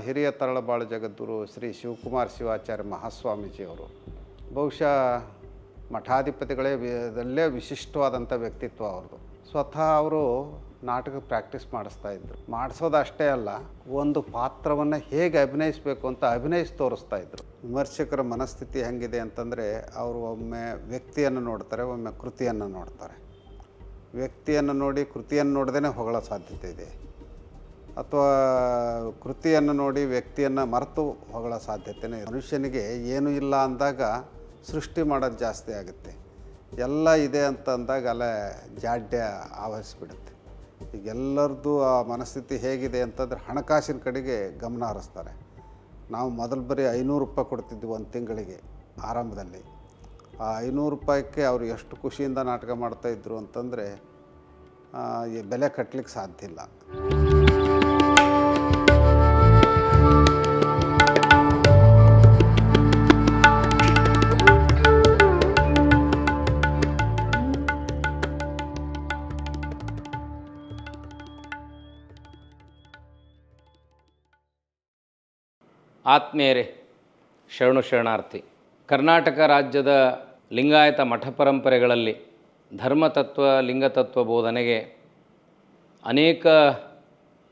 ಹಿರಿಯ ತರಳಬಾಳು ಜಗದ್ಗುರು ಶ್ರೀ ಶಿವಕುಮಾರ ಶಿವಾಚಾರ್ಯ ಮಹಾಸ್ವಾಮೀಜಿಯವರು ಬಹುಶಃ ಮಠಾಧಿಪತಿಗಳೇ ಅದಲ್ಲೇ ವಿಶಿಷ್ಟವಾದಂಥ ವ್ಯಕ್ತಿತ್ವ ಅವ್ರದ್ದು. ಸ್ವತಃ ಅವರು ನಾಟಕ ಪ್ರಾಕ್ಟೀಸ್ ಮಾಡಿಸ್ತಾಯಿದ್ರು. ಮಾಡಿಸೋದಷ್ಟೇ ಅಲ್ಲ, ಒಂದು ಪಾತ್ರವನ್ನು ಹೇಗೆ ಅಭಿನಯಿಸಬೇಕು ಅಂತ ಅಭಿನಯಿಸಿ ತೋರಿಸ್ತಾಯಿದ್ರು. ವಿಮರ್ಶಕರ ಮನಸ್ಥಿತಿ ಹೆಂಗಿದೆ ಅಂತಂದರೆ, ಅವರು ಒಮ್ಮೆ ವ್ಯಕ್ತಿಯನ್ನು ನೋಡ್ತಾರೆ, ಒಮ್ಮೆ ಕೃತಿಯನ್ನು ನೋಡ್ತಾರೆ. ವ್ಯಕ್ತಿಯನ್ನು ನೋಡಿ ಕೃತಿಯನ್ನು ನೋಡದೇ ಹೊಗಳೋ ಸಾಧ್ಯತೆ ಇದೆ, ಅಥವಾ ಕೃತಿಯನ್ನು ನೋಡಿ ವ್ಯಕ್ತಿಯನ್ನು ಮರೆತು ಹೊಗಳೋ ಸಾಧ್ಯತೆಯೇ. ಮನುಷ್ಯನಿಗೆ ಏನೂ ಇಲ್ಲ ಅಂದಾಗ ಸೃಷ್ಟಿ ಮಾಡೋದು ಜಾಸ್ತಿ ಆಗುತ್ತೆ. ಎಲ್ಲ ಇದೆ ಅಂತ ಅಂದಾಗ ಅಲ್ಲೇ ಜಾಡ್ಯ ಆವರಿಸ್ಬಿಡುತ್ತೆ. ಈಗ ಎಲ್ಲರದ್ದು ಆ ಮನಸ್ಥಿತಿ ಹೇಗಿದೆ ಅಂತಂದರೆ ಹಣಕಾಸಿನ ಕಡೆಗೆ ಗಮನ ಹರಿಸ್ತಾರೆ. ನಾವು ಮೊದಲು ಬರೀ 500 ರೂಪಾಯಿ ಕೊಡ್ತಿದ್ವಿ ಒಂದು ತಿಂಗಳಿಗೆ ಆರಂಭದಲ್ಲಿ. ಆ 500 ರೂಪಾಯಿಗೆ ಅವರು ಎಷ್ಟು ಖುಷಿಯಿಂದ ನಾಟಕ ಮಾಡ್ತಾಯಿದ್ರು ಅಂತಂದರೆ ಬೆಲೆ ಕಟ್ಟಲಿಕ್ಕೆ ಸಾಧ್ಯ ಇಲ್ಲ. ಆತ್ಮೀಯರೇ, ಶರಣಾರ್ಥಿ. ಕರ್ನಾಟಕ ರಾಜ್ಯದ ಲಿಂಗಾಯತ ಮಠ ಪರಂಪರೆಗಳಲ್ಲಿ ಧರ್ಮತತ್ವ, ಲಿಂಗತತ್ವ ಬೋಧನೆಗೆ ಅನೇಕ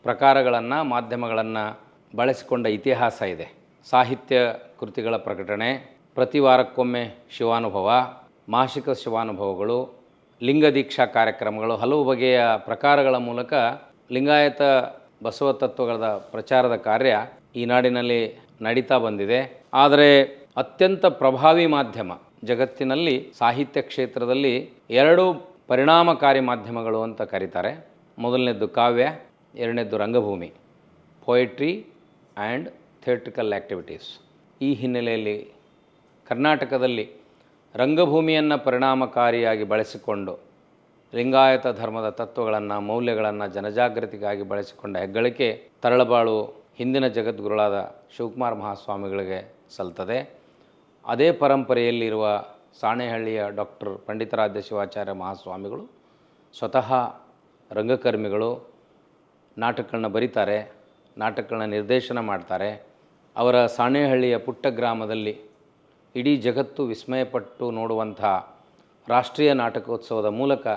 ಪ್ರಕಾರಗಳನ್ನು, ಮಾಧ್ಯಮಗಳನ್ನು ಬಳಸಿಕೊಂಡ ಇತಿಹಾಸ ಇದೆ. ಸಾಹಿತ್ಯ ಕೃತಿಗಳ ಪ್ರಕಟಣೆ, ಪ್ರತಿ ವಾರಕ್ಕೊಮ್ಮೆ ಶಿವಾನುಭವ, ಮಾಸಿಕ ಶಿವಾನುಭವಗಳು, ಲಿಂಗದೀಕ್ಷಾ ಕಾರ್ಯಕ್ರಮಗಳು, ಹಲವು ಬಗೆಯ ಪ್ರಕಾರಗಳ ಮೂಲಕ ಲಿಂಗಾಯತ ಬಸವ ತತ್ವಗಳ ಪ್ರಚಾರದ ಕಾರ್ಯ ಈ ನಾಡಿನಲ್ಲಿ ನಡೀತಾ ಬಂದಿದೆ. ಆದರೆ ಅತ್ಯಂತ ಪ್ರಭಾವಿ ಮಾಧ್ಯಮ ಜಗತ್ತಿನಲ್ಲಿ ಸಾಹಿತ್ಯ ಕ್ಷೇತ್ರದಲ್ಲಿ 2 ಪರಿಣಾಮಕಾರಿ ಮಾಧ್ಯಮಗಳು ಅಂತ ಕರೀತಾರೆ. ಮೊದಲನೇದ್ದು ಕಾವ್ಯ, ಎರಡನೇದ್ದು ರಂಗಭೂಮಿ, ಪೊಯಿಟ್ರಿ ಆ್ಯಂಡ್ ಥಿಯೇಟ್ರಿಕಲ್ ಆ್ಯಕ್ಟಿವಿಟೀಸ್. ಈ ಹಿನ್ನೆಲೆಯಲ್ಲಿ ಕರ್ನಾಟಕದಲ್ಲಿ ರಂಗಭೂಮಿಯನ್ನು ಪರಿಣಾಮಕಾರಿಯಾಗಿ ಬಳಸಿಕೊಂಡು ಲಿಂಗಾಯತ ಧರ್ಮದ ತತ್ವಗಳನ್ನು, ಮೌಲ್ಯಗಳನ್ನು ಜನಜಾಗೃತಿಗಾಗಿ ಬಳಸಿಕೊಂಡ ಹೆಗ್ಗಳಿಕೆ ತರಳಬಾಳು ಹಿಂದಿನ ಜಗದ್ಗುರುಳಾದ ಶಿವಕುಮಾರ ಮಹಾಸ್ವಾಮಿಗಳಿಗೆ ಸಲ್ತದೆ. ಅದೇ ಪರಂಪರೆಯಲ್ಲಿರುವ ಸಾಣೇಹಳ್ಳಿಯ ಡಾಕ್ಟರ್ ಪಂಡಿತಾರಾಧ್ಯ ಶಿವಾಚಾರ್ಯ ಮಹಾಸ್ವಾಮಿಗಳು ಸ್ವತಃ ರಂಗಕರ್ಮಿಗಳು. ನಾಟಕಗಳನ್ನ ಬರೀತಾರೆ, ನಾಟಕಗಳನ್ನ ನಿರ್ದೇಶನ ಮಾಡ್ತಾರೆ. ಅವರ ಸಾಣೇಹಳ್ಳಿಯ ಪುಟ್ಟ ಗ್ರಾಮದಲ್ಲಿ ಇಡೀ ಜಗತ್ತು ವಿಸ್ಮಯಪಟ್ಟು ನೋಡುವಂಥ ರಾಷ್ಟ್ರೀಯ ನಾಟಕೋತ್ಸವದ ಮೂಲಕ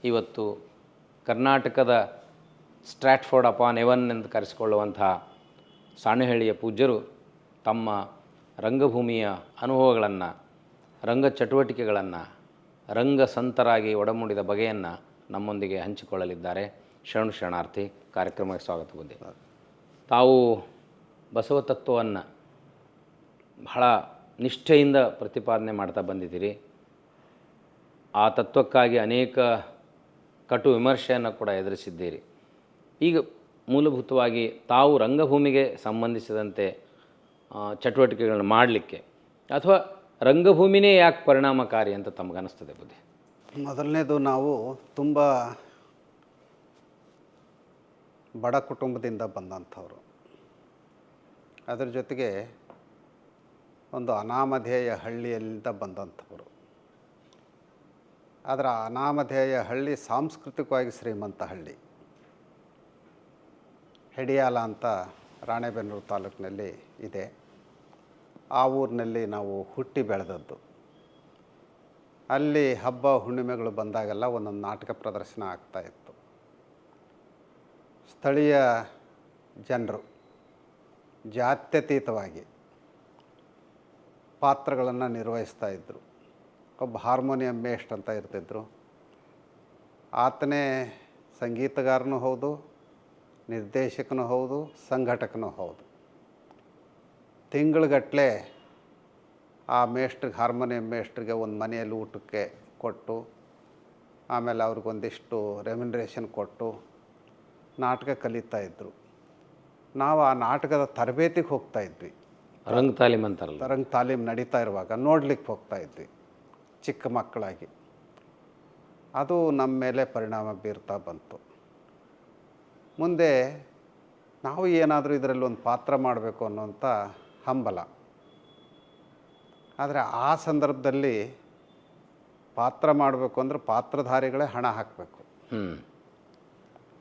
ಇವತ್ತು ಕರ್ನಾಟಕದ ಸ್ಟ್ರಾಟ್ಫೋರ್ಡ್ ಅಪಾನ್ ಎವನ್ ಎಂದು ಕರೆಸಿಕೊಳ್ಳುವಂಥ ಸಾಣೇಹಳ್ಳಿಯ ಪೂಜ್ಯರು ತಮ್ಮ ರಂಗಭೂಮಿಯ ಅನುಭವಗಳನ್ನು, ರಂಗ ಚಟುವಟಿಕೆಗಳನ್ನು, ರಂಗ ಸಂತರಾಗಿ ಒಡಮೂಡಿದ ಬಗೆಯನ್ನು ನಮ್ಮೊಂದಿಗೆ ಹಂಚಿಕೊಳ್ಳಲಿದ್ದಾರೆ. ಶರಣಾರ್ಥಿ. ಕಾರ್ಯಕ್ರಮಕ್ಕೆ ಸ್ವಾಗತ. ಬುದ್ಧಿ, ತಾವು ಬಸವ ತತ್ವವನ್ನು ಬಹಳ ನಿಷ್ಠೆಯಿಂದ ಪ್ರತಿಪಾದನೆ ಮಾಡ್ತಾ ಬಂದಿದ್ದೀರಿ. ಆ ತತ್ವಕ್ಕಾಗಿ ಅನೇಕ ಕಟು ವಿಮರ್ಶೆಯನ್ನು ಕೂಡ ಎದುರಿಸಿದ್ದೀರಿ. ಈಗ ಮೂಲಭೂತವಾಗಿ ತಾವು ರಂಗಭೂಮಿಗೆ ಸಂಬಂಧಿಸಿದಂತೆ ಚಟುವಟಿಕೆಗಳನ್ನು ಮಾಡಲಿಕ್ಕೆ ಅಥವಾ ರಂಗಭೂಮಿನೇ ಯಾಕೆ ಪರಿಣಾಮಕಾರಿ ಅಂತ ತಮಗನ್ನಿಸ್ತದೆ ಬುದ್ಧಿ? ಮೊದಲನೇದು, ನಾವು ತುಂಬ ಬಡ ಕುಟುಂಬದಿಂದ ಬಂದಂಥವ್ರು. ಅದರ ಜೊತೆಗೆ ಒಂದು ಅನಾಮಧೇಯ ಹಳ್ಳಿಯಿಂದ ಬಂದಂಥವರು. ಅದರ ಅನಾಮಧೇಯ ಹಳ್ಳಿ ಸಾಂಸ್ಕೃತಿಕವಾಗಿ ಶ್ರೀಮಂತ ಹಳ್ಳಿ. ಹೆಡಿಯಾಲ ಅಂತ ರಾಣೆಬೆನ್ನೂರು ತಾಲೂಕಿನಲ್ಲಿ ಇದೆ. ಆ ಊರಿನಲ್ಲಿ ನಾವು ಹುಟ್ಟಿ ಬೆಳೆದದ್ದು. ಅಲ್ಲಿ ಹಬ್ಬ ಹುಣ್ಣಿಮೆಗಳು ಬಂದಾಗೆಲ್ಲ ಒಂದೊಂದು ನಾಟಕ ಪ್ರದರ್ಶನ ಆಗ್ತಾಯಿತ್ತು. ಸ್ಥಳೀಯ ಜನರು ಜಾತ್ಯತೀತವಾಗಿ ಪಾತ್ರಗಳನ್ನು ನಿರ್ವಹಿಸ್ತಾಯಿದ್ರು. ಒಬ್ಬ ಹಾರ್ಮೋನಿಯಂ ಮೇಷ್ಟ್ ಅಂತ ಇರ್ತಿದ್ರು. ಆತನೇ ಸಂಗೀತಗಾರನೂ ಹೌದು, ನಿರ್ದೇಶಕನೂ ಹೌದು, ಸಂಘಟಕನೂ ಹೌದು. ತಿಂಗಳುಗಟ್ಟಲೆ ಆ ಮೇಷ್ಟ್ರಿಗೆ, ಹಾರ್ಮೋನಿಯಂ ಮೇಷ್ಟ್ರಿಗೆ ಒಂದು ಮನೆಯಲ್ಲಿ ಊಟಕ್ಕೆ ಕೊಟ್ಟು, ಆಮೇಲೆ ಅವ್ರಿಗೊಂದಿಷ್ಟು ರೆಮ್ಯುನರೇಷನ್ ಕೊಟ್ಟು ನಾಟಕ ಕಲಿತಾಯಿದ್ರು. ನಾವು ಆ ನಾಟಕದ ತರಬೇತಿಗೆ ಹೋಗ್ತಾಯಿದ್ವಿ. ರಂಗ ತಾಲೀಮ್ ಅಂತಾರಲ್ಲ, ರಂಗ ತಾಲೀಮ್ ನಡೀತಾ ಇರುವಾಗ ನೋಡ್ಲಿಕ್ಕೆ ಹೋಗ್ತಾಯಿದ್ವಿ ಚಿಕ್ಕ ಮಕ್ಕಳಾಗಿ. ಅದು ನಮ್ಮ ಮೇಲೆ ಪರಿಣಾಮ ಬೀರ್ತಾ ಬಂತು. ಮುಂದೆ ನಾವು ಏನಾದರೂ ಇದರಲ್ಲಿ ಒಂದು ಪಾತ್ರ ಮಾಡಬೇಕು ಅನ್ನೋಂಥ ಹಂಬಲ. ಆದರೆ ಆ ಸಂದರ್ಭದಲ್ಲಿ ಪಾತ್ರ ಮಾಡಬೇಕು ಅಂದರೆ ಪಾತ್ರಧಾರಿಗಳೇ ಹಣ ಹಾಕಬೇಕು.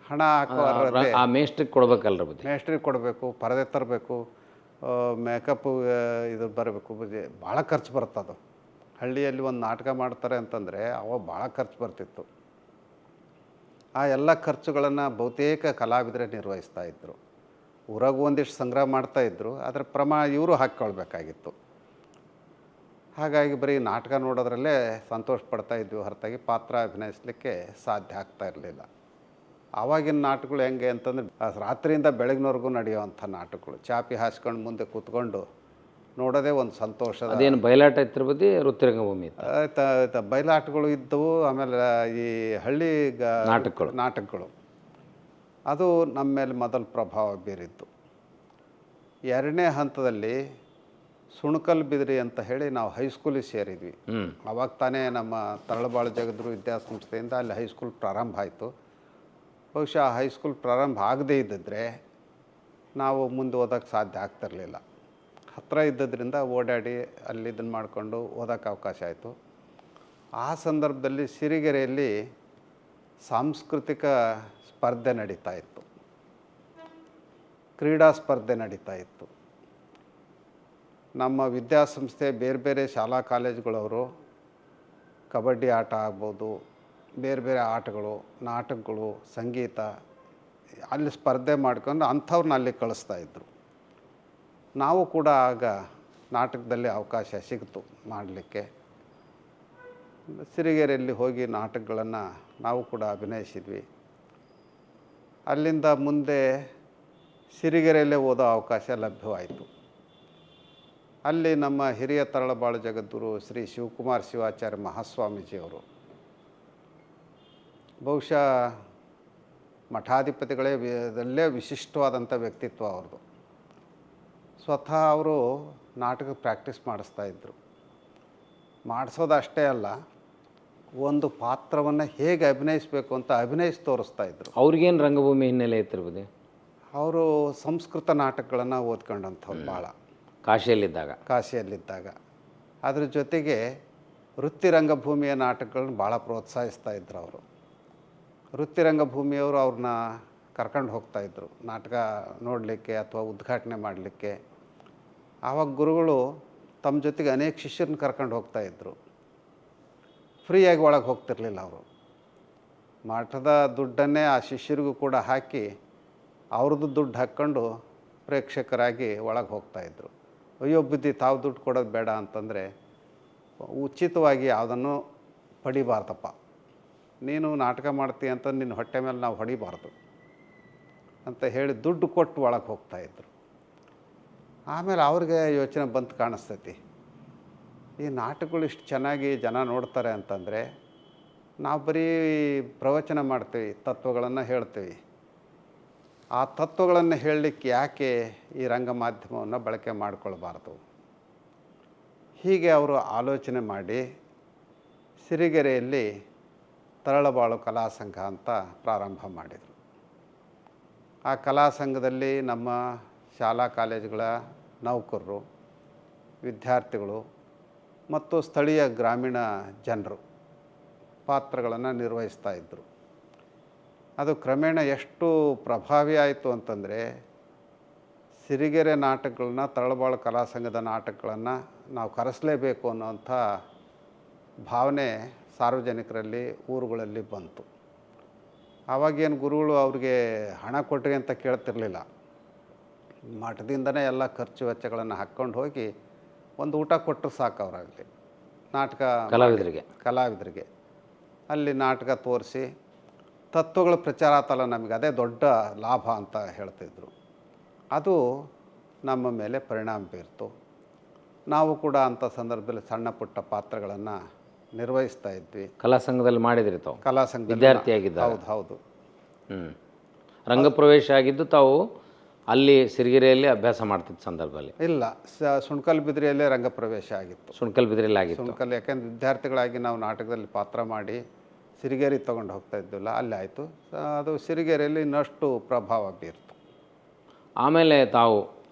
ಹಣ ಹಾಕೋರದ್ದೇ ಆ ಮೇಸ್ಟ್ರಿಗೆ ಕೊಡ್ಬೇಕಲ್ರ ಬುದ್ಧಿ. ಮೇಸ್ಟ್ರಿಗೆ ಕೊಡಬೇಕು, ಪರದೆ ತರಬೇಕು, ಮೇಕಪ್ಪು ಇದು ಬರಬೇಕು, ಭಾಳ ಖರ್ಚು ಬರ್ತದು. ಹಳ್ಳಿಯಲ್ಲಿ ಒಂದು ನಾಟಕ ಮಾಡ್ತಾರೆ ಅಂತಂದರೆ ಅವಾಗ ಭಾಳ ಖರ್ಚು ಬರ್ತಿತ್ತು. ಆ ಎಲ್ಲ ಖರ್ಚುಗಳನ್ನು ಬಹುತೇಕ ಕಲಾವಿದರೇ ನಿರ್ವಹಿಸ್ತಾಯಿದ್ರು. ಊರಾಗ ಒಂದಿಷ್ಟು ಸಂಗ್ರಹ ಮಾಡ್ತಾಯಿದ್ರು, ಅದರ ಪ್ರಮಾಣ ಇವರು ಹಾಕ್ಕೊಳ್ಬೇಕಾಗಿತ್ತು. ಹಾಗಾಗಿ ಬರೀ ನಾಟಕ ನೋಡೋದ್ರಲ್ಲೇ ಸಂತೋಷ ಪಡ್ತಾಯಿದ್ವಿ ಹೊರತಾಗಿ ಪಾತ್ರ ಅಭಿನಯಿಸಲಿಕ್ಕೆ ಸಾಧ್ಯ ಆಗ್ತಾ ಇರಲಿಲ್ಲ. ಆವಾಗಿನ ನಾಟಕಗಳು ಹೆಂಗೆ ಅಂತಂದರೆ ರಾತ್ರಿಯಿಂದ ಬೆಳಗಿನವರೆಗೂ ನಡೆಯುವಂಥ ನಾಟಕಗಳು. ಚಾಪಿ ಹಾಸ್ಕೊಂಡು ಮುಂದೆ ಕೂತ್ಕೊಂಡು ನೋಡೋದೇ ಒಂದು ಸಂತೋಷದ. ಅದೇನು ಬಯಲಾಟ ಇತ್ತು ಬುದ್ಧಿ, ವೃತ್ತಿರಂಗಭೂಮಿ ಇತ್ತು? ಬಯಲಾಟಗಳು ಇದ್ದವು, ಆಮೇಲೆ ಈ ಹಳ್ಳಿ ನಾಟಕಗಳು ಅದು ನಮ್ಮ ಮೇಲೆ ಮೊದಲು ಪ್ರಭಾವ ಬೀರಿತ್ತು. ಎರಡನೇ ಹಂತದಲ್ಲಿ ಸುಣಕಲ್ ಬಿದ್ರಿ ಅಂತ ಹೇಳಿ ನಾವು ಹೈಸ್ಕೂಲಿಗೆ ಸೇರಿದ್ವಿ. ಆವಾಗ ತಾನೇ ನಮ್ಮ ತರಳಬಾಳು ಜಗದ್ಗುರು ವಿದ್ಯಾಸಂಸ್ಥೆಯಿಂದ ಅಲ್ಲಿ ಹೈಸ್ಕೂಲ್ ಪ್ರಾರಂಭ ಆಯಿತು. ಬಹುಶಃ ಹೈಸ್ಕೂಲ್ ಪ್ರಾರಂಭ ಆಗದೇ ಇದ್ದಿದ್ರೆ ನಾವು ಮುಂದೆ ಓದೋಕ್ಕೆ ಸಾಧ್ಯ ಆಗ್ತಿರಲಿಲ್ಲ. ಹತ್ತಿರ ಇದ್ದದ್ರಿಂದ ಓಡಾಡಿ ಅಲ್ಲಿ ಇದನ್ನು ಮಾಡಿಕೊಂಡು ಓದೋಕ್ಕೆ ಅವಕಾಶ ಆಯಿತು. ಆ ಸಂದರ್ಭದಲ್ಲಿ ಸಿರಿಗೆರೆಯಲ್ಲಿ ಸಾಂಸ್ಕೃತಿಕ ಸ್ಪರ್ಧೆ ನಡೀತಾ ಇತ್ತು, ಕ್ರೀಡಾ ಸ್ಪರ್ಧೆ ನಡೀತಾ ಇತ್ತು. ನಮ್ಮ ವಿದ್ಯಾಸಂಸ್ಥೆ ಬೇರೆ ಬೇರೆ ಶಾಲಾ ಕಾಲೇಜುಗಳವರು ಕಬಡ್ಡಿ ಆಟ ಆಗ್ಬೋದು, ಬೇರೆ ಬೇರೆ ಆಟಗಳು, ನಾಟಕಗಳು, ಸಂಗೀತ ಅಲ್ಲಿ ಸ್ಪರ್ಧೆ ಮಾಡ್ಕೊಂಡು ಅಂಥವ್ರನ್ನ ಅಲ್ಲಿ ಕಳಿಸ್ತಾಯಿದ್ರು. ನಾವು ಕೂಡ ಆಗ ನಾಟಕದಲ್ಲಿ ಅವಕಾಶ ಸಿಕ್ತು ಮಾಡಲಿಕ್ಕೆ. ಸಿರಿಗೆರೆಯಲ್ಲಿ ಹೋಗಿ ನಾಟಕಗಳನ್ನು ನಾವು ಕೂಡ ಅಭಿನಯಿಸಿದ್ವಿ. ಅಲ್ಲಿಂದ ಮುಂದೆ ಸಿರಿಗೆರೆಯಲ್ಲೇ ಓದೋ ಅವಕಾಶ ಲಭ್ಯವಾಯಿತು. ಅಲ್ಲಿ ನಮ್ಮ ಹಿರಿಯ ತರಳಬಾಳು ಜಗದ್ಗುರು ಶ್ರೀ ಶಿವಕುಮಾರ ಶಿವಾಚಾರ್ಯ ಮಹಾಸ್ವಾಮೀಜಿಯವರು, ಬಹುಶಃ ಮಠಾಧಿಪತಿಗಳೇ ವಿಶಿಷ್ಟವಾದಂಥ ವ್ಯಕ್ತಿತ್ವ ಅವ್ರದ್ದು. ಸ್ವತಃ ಅವರು ನಾಟಕ ಪ್ರಾಕ್ಟೀಸ್ ಮಾಡಿಸ್ತಾಯಿದ್ರು. ಮಾಡಿಸೋದಷ್ಟೇ ಅಲ್ಲ, ಒಂದು ಪಾತ್ರವನ್ನು ಹೇಗೆ ಅಭಿನಯಿಸಬೇಕು ಅಂತ ಅಭಿನಯಿಸಿ ತೋರಿಸ್ತಾಯಿದ್ರು. ಅವ್ರಿಗೇನು ರಂಗಭೂಮಿ ಹಿನ್ನೆಲೆ ಇತ್ತಿರ್ಬೋದು? ಅವರು ಸಂಸ್ಕೃತ ನಾಟಕಗಳನ್ನು ಓದ್ಕೊಂಡಂಥವ್ರು ಭಾಳ ಕಾಶಿಯಲ್ಲಿದ್ದಾಗ. ಅದ್ರ ಜೊತೆಗೆ ವೃತ್ತಿ ರಂಗಭೂಮಿಯ ನಾಟಕಗಳನ್ನ ಭಾಳ ಪ್ರೋತ್ಸಾಹಿಸ್ತಾಯಿದ್ರು ಅವರು. ವೃತ್ತಿ ರಂಗಭೂಮಿಯವರು ಅವ್ರನ್ನ ಕರ್ಕೊಂಡು ಹೋಗ್ತಾಯಿದ್ರು ನಾಟಕ ನೋಡಲಿಕ್ಕೆ ಅಥವಾ ಉದ್ಘಾಟನೆ ಮಾಡಲಿಕ್ಕೆ. ಆವಾಗ ಗುರುಗಳು ತಮ್ಮ ಜೊತೆಗೆ ಅನೇಕ ಶಿಷ್ಯರನ್ನ ಕರ್ಕೊಂಡು ಹೋಗ್ತಾಯಿದ್ರು. ಫ್ರೀಯಾಗಿ ಒಳಗೆ ಹೋಗ್ತಿರ್ಲಿಲ್ಲ ಅವರು. ಮಠದ ದುಡ್ಡನ್ನೇ ಆ ಶಿಷ್ಯರಿಗೂ ಕೂಡ ಹಾಕಿ ಅವ್ರದ್ದು ದುಡ್ಡು ಹಾಕ್ಕೊಂಡು ಪ್ರೇಕ್ಷಕರಾಗಿ ಒಳಗೆ ಹೋಗ್ತಾಯಿದ್ರು. ಅಯ್ಯೋ ಬುದ್ಧಿ, ತಾವು ದುಡ್ಡು ಕೊಡೋದು ಬೇಡ ಅಂತಂದರೆ, ಉಚಿತವಾಗಿ ಯಾವುದನ್ನು ಪಡಿಬಾರ್ದಪ್ಪ, ನೀನು ನಾಟಕ ಮಾಡ್ತೀಯ ಅಂತ ನಿನ್ನ ಹೊಟ್ಟೆ ಮೇಲೆ ನಾವು ಹೊಡಿಬಾರ್ದು ಅಂತ ಹೇಳಿ ದುಡ್ಡು ಕೊಟ್ಟು ಒಳಗೆ ಹೋಗ್ತಾಯಿದ್ರು. ಆಮೇಲೆ ಅವ್ರಿಗೆ ಯೋಚನೆ ಬಂತು ಕಾಣಿಸ್ತೈತಿ, ಈ ನಾಟಕಗಳು ಇಷ್ಟು ಚೆನ್ನಾಗಿ ಜನ ನೋಡ್ತಾರೆ ಅಂತಂದರೆ ನಾವು ಬರೀ ಪ್ರವಚನ ಮಾಡ್ತೀವಿ, ತತ್ವಗಳನ್ನು ಹೇಳ್ತೀವಿ. ಆ ತತ್ವಗಳನ್ನು ಹೇಳಲಿಕ್ಕೆ ಯಾಕೆ ಈ ರಂಗ ಮಾಧ್ಯಮವನ್ನು ಬಳಕೆ ಮಾಡಿಕೊಳ್ಬಾರ್ದು? ಹೀಗೆ ಅವರು ಆಲೋಚನೆ ಮಾಡಿ ಸಿರಿಗೆರೆಯಲ್ಲಿ ತರಳಬಾಳು ಕಲಾ ಸಂಘ ಅಂತ ಪ್ರಾರಂಭ ಮಾಡಿದರು. ಆ ಕಲಾ ಸಂಘದಲ್ಲಿ ನಮ್ಮ ಶಾಲಾ ಕಾಲೇಜುಗಳ ನೌಕರರು, ವಿದ್ಯಾರ್ಥಿಗಳು ಮತ್ತು ಸ್ಥಳೀಯ ಗ್ರಾಮೀಣ ಜನರು ಪಾತ್ರಗಳನ್ನು ನಿರ್ವಹಿಸ್ತಾಯಿದ್ರು. ಅದು ಕ್ರಮೇಣ ಎಷ್ಟು ಪ್ರಭಾವಿ ಆಯಿತು ಅಂತಂದರೆ, ಸಿರಿಗೆರೆ ನಾಟಕಗಳನ್ನ, ತರಳಬಾಳು ಕಲಾ ಸಂಘದ ನಾಟಕಗಳನ್ನು ನಾವು ಕರೆಸಲೇಬೇಕು ಅನ್ನೋಂಥ ಭಾವನೆ ಸಾರ್ವಜನಿಕರಲ್ಲಿ, ಊರುಗಳಲ್ಲಿ ಬಂತು. ಆವಾಗೇನು ಗುರುಗಳು ಅವ್ರಿಗೆ ಹಣ ಕೊಟ್ರಿ ಅಂತ ಕೇಳ್ತಿರ್ಲಿಲ್ಲ. ಮಠದಿಂದನೇ ಎಲ್ಲ ಖರ್ಚು ವೆಚ್ಚಗಳನ್ನು ಹಾಕ್ಕೊಂಡು ಹೋಗಿ ಒಂದು ಊಟ ಕೊಟ್ಟರು ಸಾಕು ಅವರಲ್ಲಿ. ನಾಟಕ ಕಲಾವಿದರಿಗೆ ಅಲ್ಲಿ ನಾಟಕ ತೋರಿಸಿ ತತ್ವಗಳ ಪ್ರಚಾರ ಆತಲ್ಲ, ನಮಗೆ ಅದೇ ದೊಡ್ಡ ಲಾಭ ಅಂತ ಹೇಳ್ತಿದ್ರು. ಅದು ನಮ್ಮ ಮೇಲೆ ಪರಿಣಾಮ ಬೀರ್ತು. ನಾವು ಕೂಡ ಅಂಥ ಸಂದರ್ಭದಲ್ಲಿ ಸಣ್ಣ ಪುಟ್ಟ ಪಾತ್ರಗಳನ್ನು ನಿರ್ವಹಿಸ್ತಾ ಇದ್ವಿ. ಕಲಾ ಸಂಘದಲ್ಲಿ ಮಾಡಿದ್ರಿ ತಾವು? ಕಲಾ ಸಂಘ ವಿದ್ಯಾರ್ಥಿಯಾಗಿದ್ದ? ಹೌದು. ರಂಗಪ್ರವೇಶ ಆಗಿದ್ದು ತಾವು ಅಲ್ಲಿ ಸಿರಿಗೆರೆಯಲ್ಲಿ ಅಭ್ಯಾಸ ಮಾಡ್ತಿದ್ದ ಸಂದರ್ಭದಲ್ಲಿ? ಇಲ್ಲ, ಸುಣಕಲ್ ಬಿದ್ರಿಯಲ್ಲೇ ರಂಗಪ್ರವೇಶ ಆಗಿತ್ತು. ಸುಣಕಲ್ ಬಿದ್ರಿಯಲ್ಲಿ ಆಗಿತ್ತು? ಯಾಕೆಂದ್ರೆ ವಿದ್ಯಾರ್ಥಿಗಳಾಗಿ ನಾವು ನಾಟಕದಲ್ಲಿ ಪಾತ್ರ ಮಾಡಿ ಸಿರಿಗೆರೆ ತೊಗೊಂಡು ಹೋಗ್ತಾ ಇದ್ದಿಲ್ಲ, ಅಲ್ಲಿ ಆಯಿತು. ಅದು ಸಿರಿಗೆರೆಯಲ್ಲಿ ಇನ್ನಷ್ಟು ಪ್ರಭಾವ ಬೀರ್ತು. ಆಮೇಲೆ ತಾವು